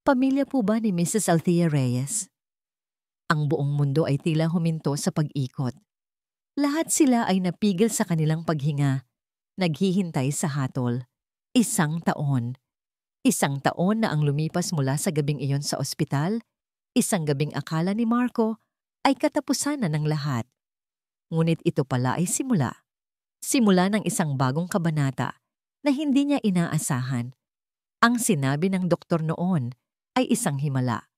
[SPEAKER 1] Pamilya po ba ni Mrs. Althea Reyes? Ang buong mundo ay tila huminto sa pag-ikot. Lahat sila ay napigil sa kanilang paghinga, naghihintay sa hatol. 1 taon. 1 taon na ang lumipas mula sa gabing iyon sa ospital, isang gabing akala ni Marco ay katapusan na ng lahat. Ngunit ito pala ay simula. Simula ng isang bagong kabanata na hindi niya inaasahan. Ang sinabi ng doktor noon ay isang himala.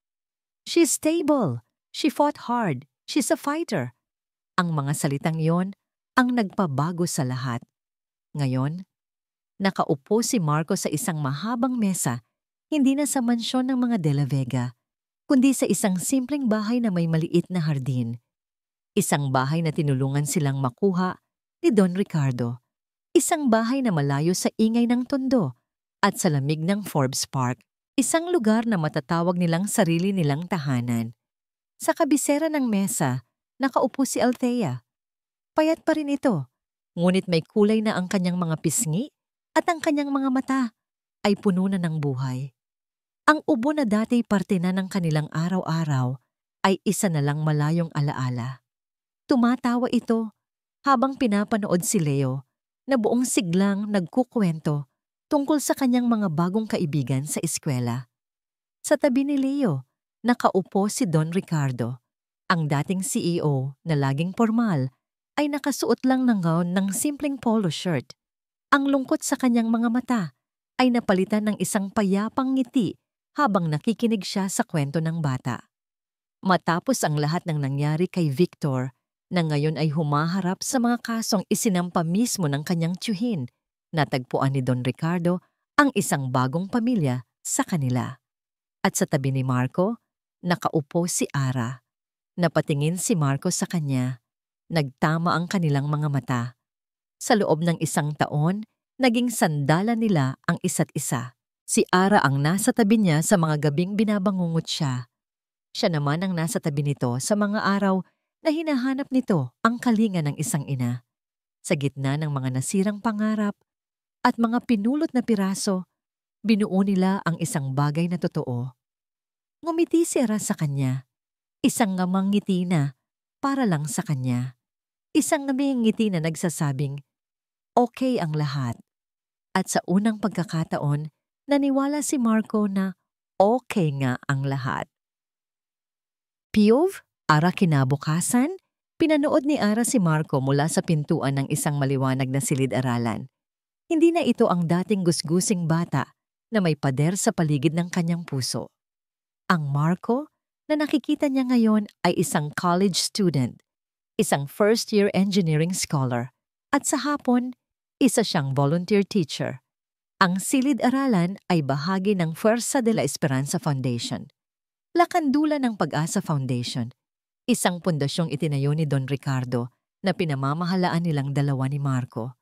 [SPEAKER 1] She's stable. She fought hard. She's a fighter. Ang mga salitang iyon ang nagpabago sa lahat. Ngayon, nakaupo si Marco sa isang mahabang mesa, hindi na sa mansyon ng mga De la Vega, kundi sa isang simpleng bahay na may maliit na hardin. Isang bahay na tinulungan silang makuha ni Don Ricardo. Isang bahay na malayo sa ingay ng tondo at sa lamig ng Forbes Park. Isang lugar na matatawag nilang sarili nilang tahanan. Sa kabisera ng mesa, nakaupo si Althea. Payat pa rin ito, ngunit may kulay na ang kanyang mga pisngi at ang kanyang mga mata ay puno na ng buhay. Ang ubo na dati parte na ng kanilang araw-araw ay isa na lang malayong alaala. Tumatawa ito habang pinapanood si Leo na buong siglang nagkukwento tungkol sa kanyang mga bagong kaibigan sa eskwela. Sa tabi ni Leo, nakaupo si Don Ricardo. Ang dating CEO na laging formal ay nakasuot lang ng gown ng simpleng polo shirt. Ang lungkot sa kanyang mga mata ay napalitan ng isang payapang ngiti habang nakikinig siya sa kwento ng bata. Matapos ang lahat ng nangyari kay Victor, na ngayon ay humaharap sa mga kasong isinampa mismo ng kanyang tiyuhin, natagpuan ni Don Ricardo ang isang bagong pamilya sa kanila. At sa tabi ni Marco, nakaupo si Ara. Napatingin si Marco sa kanya. Nagtama ang kanilang mga mata. Sa loob ng 1 taon, naging sandalan nila ang isa't isa. Si Ara ang nasa tabi niya sa mga gabing binabangungot siya. Siya naman ang nasa tabi nito sa mga araw na hinahanap nito ang kalinga ng isang ina. Sa gitna ng mga nasirang pangarap at mga pinulot na piraso, binuo nila ang isang bagay na totoo. Ngumiti si Ara sa kanya. Isang ngamang ngiti na para lang sa kanya. Isang ngaming ngiti na nagsasabing, okay ang lahat. At sa unang pagkakataon, naniwala si Marco na okay nga ang lahat. Piyov, Ara kinabukasan, pinanood ni Ara si Marco mula sa pintuan ng isang maliwanag na silid-aralan. Hindi na ito ang dating gusgusing bata na may pader sa paligid ng kanyang puso. Ang Marco na nakikita niya ngayon ay isang college student, isang first-year engineering scholar, at sa hapon, isa siyang volunteer teacher. Ang silid-aralan ay bahagi ng Fuerza de la Esperanza Foundation. Lakandula ng Pag-asa Foundation, isang pundasyong itinayo ni Don Ricardo na pinamamahalaan nilang dalawa ni Marco.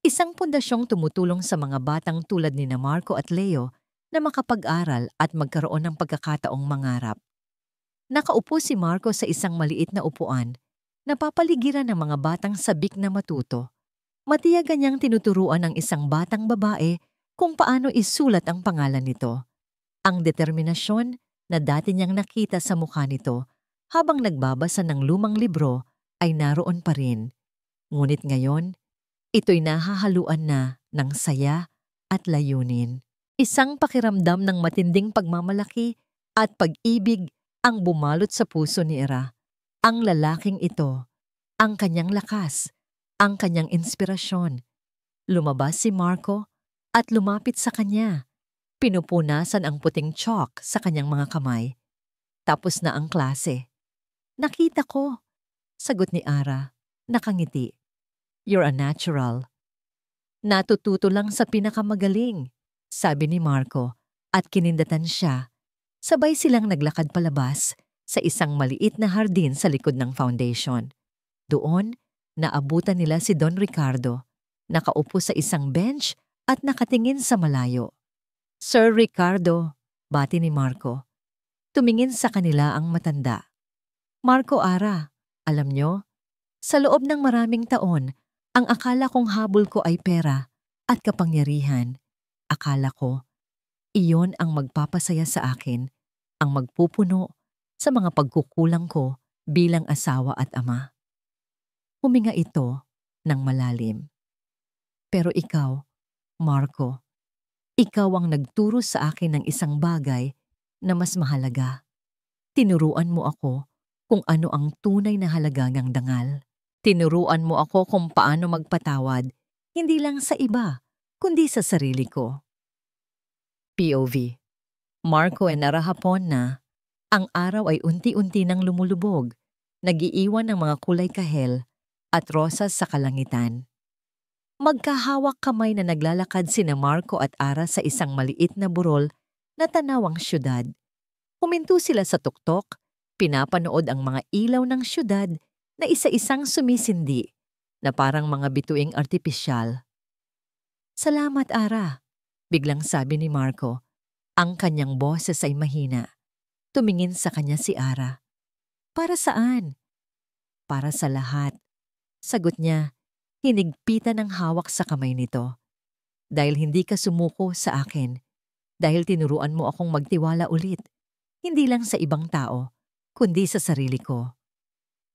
[SPEAKER 1] Isang pundasyong tumutulong sa mga batang tulad ni Marco at Leo na makapag-aral at magkaroon ng pagkakataong mangarap. Nakaupo si Marco sa isang maliit na upuan, napapaligiran ng mga batang sabik na matuto. Matiyaga niyang tinuturuan ng isang batang babae kung paano isulat ang pangalan nito. Ang determinasyon na dati niyang nakita sa mukha nito habang nagbabasa ng lumang libro ay naroon pa rin. Ngunit ngayon, ito'y nahahaluan na ng saya at layunin. Isang pakiramdam ng matinding pagmamalaki at pag-ibig ang bumalot sa puso ni Ara. Ang lalaking ito, ang kanyang lakas, ang kanyang inspirasyon. Lumabas si Marco at lumapit sa kanya. Pinupunasan ang puting chalk sa kanyang mga kamay. Tapos na ang klase. Nakita ko, sagot ni Ara, nakangiti. You're a natural. Natututo lang sa pinakamagaling, sabi ni Marco, at kinindatan siya. Sabay silang naglakad palabas sa isang maliit na hardin sa likod ng foundation. Doon, naabutan nila si Don Ricardo, nakaupo sa isang bench at nakatingin sa malayo. Sir Ricardo, bati ni Marco. Tumingin sa kanila ang matanda. Marco, Ara, alam nyo, sa loob ng maraming taon, ang akala kong habol ko ay pera at kapangyarihan. Akala ko, iyon ang magpapasaya sa akin, ang magpupuno sa mga pagkukulang ko bilang asawa at ama. Huminga ito ng malalim. Pero ikaw, Marco, ikaw ang nagturo sa akin ng isang bagay na mas mahalaga. Tinuruan mo ako kung ano ang tunay na halaga ng dangal. Tinuruan mo ako kung paano magpatawad, hindi lang sa iba, kundi sa sarili ko. POV. Marco ay narahapon na ang araw ay unti-unti nang lumulubog, nag-iiwan ng mga kulay kahel at rosas sa kalangitan. Magkahawak kamay na naglalakad sina Marco at Ara sa isang maliit na burol na tanawang syudad. Huminto sila sa tuktok, pinapanood ang mga ilaw ng syudad na isa-isang sumisindi na parang mga bituing artipisyal. Salamat, Ara, biglang sabi ni Marco. Ang kanyang boses ay mahina. Tumingin sa kanya si Ara. Para saan? Para sa lahat. Sagot niya, hinigpitan ng hawak sa kamay nito. Dahil hindi ka sumuko sa akin. Dahil tinuruan mo akong magtiwala ulit. Hindi lang sa ibang tao, kundi sa sarili ko.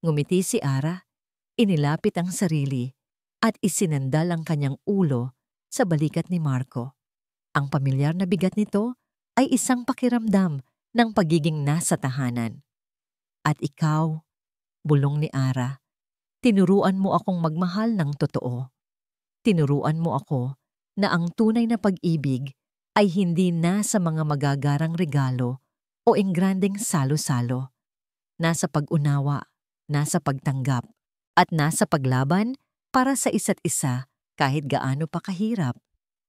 [SPEAKER 1] Ngumiti si Ara, inilapit ang sarili at isinandal ang kanyang ulo sa balikat ni Marco. Ang pamilyar na bigat nito ay isang pakiramdam ng pagiging nasa tahanan. At ikaw, bulong ni Ara, tinuruan mo akong magmahal ng totoo. Tinuruan mo ako na ang tunay na pag-ibig ay hindi nasa mga magagarang regalo o engrandeng salo-salo. Nasa pag-unawa, nasa pagtanggap, at nasa paglaban para sa isa't isa kahit gaano pa kahirap.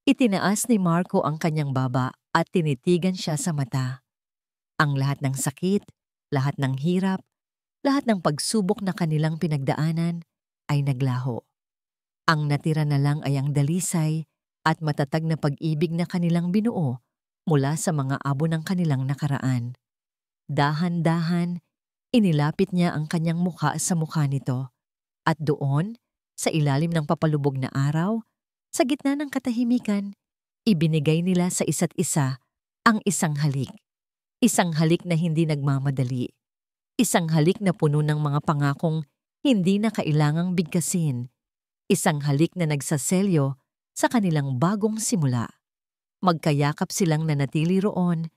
[SPEAKER 1] Itinaas ni Marco ang kanyang baba at tinitigan siya sa mata. Ang lahat ng sakit, lahat ng hirap, Lahat ng pagsubok na kanilang pinagdaanan ay naglaho. Ang natira na lang ay ang dalisay at matatag na pag-ibig na kanilang binuo mula sa mga abo ng kanilang nakaraan. Dahan-dahan, inilapit niya ang kanyang mukha sa mukha nito at doon, sa ilalim ng papalubog na araw, sa gitna ng katahimikan, ibinigay nila sa isa't isa ang isang halik. Isang halik na hindi nagmamadali. Isang halik na puno ng mga pangakong hindi na kailangang bigkasin. Isang halik na nagsaselyo sa kanilang bagong simula. Magkayakap silang nanatili roon,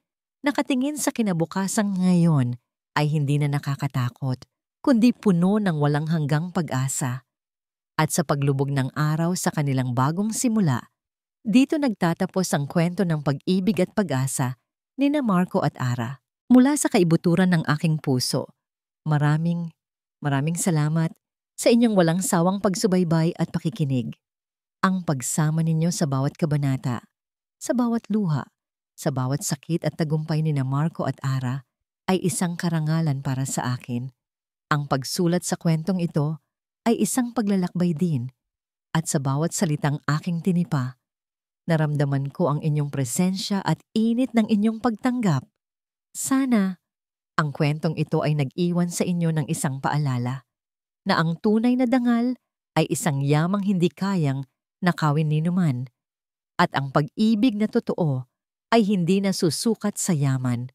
[SPEAKER 1] nakatingin sa kinabukasang ngayon ay hindi na nakakatakot, kundi puno ng walang hanggang pag-asa. At sa paglubog ng araw sa kanilang bagong simula, dito nagtatapos ang kwento ng pag-ibig at pag-asa ni Marco at Ara. Mula sa kaibuturan ng aking puso, maraming salamat sa inyong walang sawang pagsubaybay at pakikinig. Ang pagsama ninyo sa bawat kabanata, sa bawat luha, sa bawat sakit at tagumpay ni Marco at Ara ay isang karangalan para sa akin. Ang pagsulat sa kwentong ito ay isang paglalakbay din at sa bawat salitang aking tinipa, naramdaman ko ang inyong presensya at init ng inyong pagtanggap. Sana, ang kwentong ito ay nag-iwan sa inyo ng isang paalala na ang tunay na dangal ay isang yamang hindi kayang nakawin ninuman at ang pag-ibig na totoo ay hindi nasusukat sa yaman,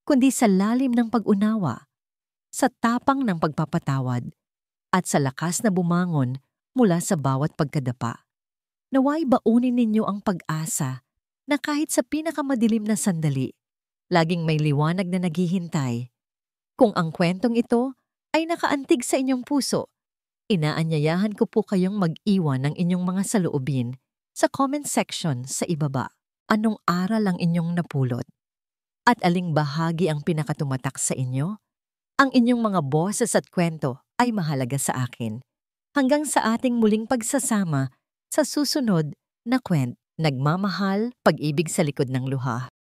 [SPEAKER 1] kundi sa lalim ng pag-unawa, sa tapang ng pagpapatawad at sa lakas na bumangon mula sa bawat pagkadapa. Naway baunin ninyo ang pag-asa na kahit sa pinakamadilim na sandali, laging may liwanag na naghihintay. Kung ang kwentong ito ay nakaantig sa inyong puso, inaanyayahan ko po kayong mag-iwan ng inyong mga saloobin sa comment section sa ibaba. Anong aral ang inyong napulot? At aling bahagi ang pinakatumatak sa inyo? Ang inyong mga boses at kwento ay mahalaga sa akin. Hanggang sa ating muling pagsasama sa susunod na kwent, nagmamahal, pag-ibig sa likod ng luha.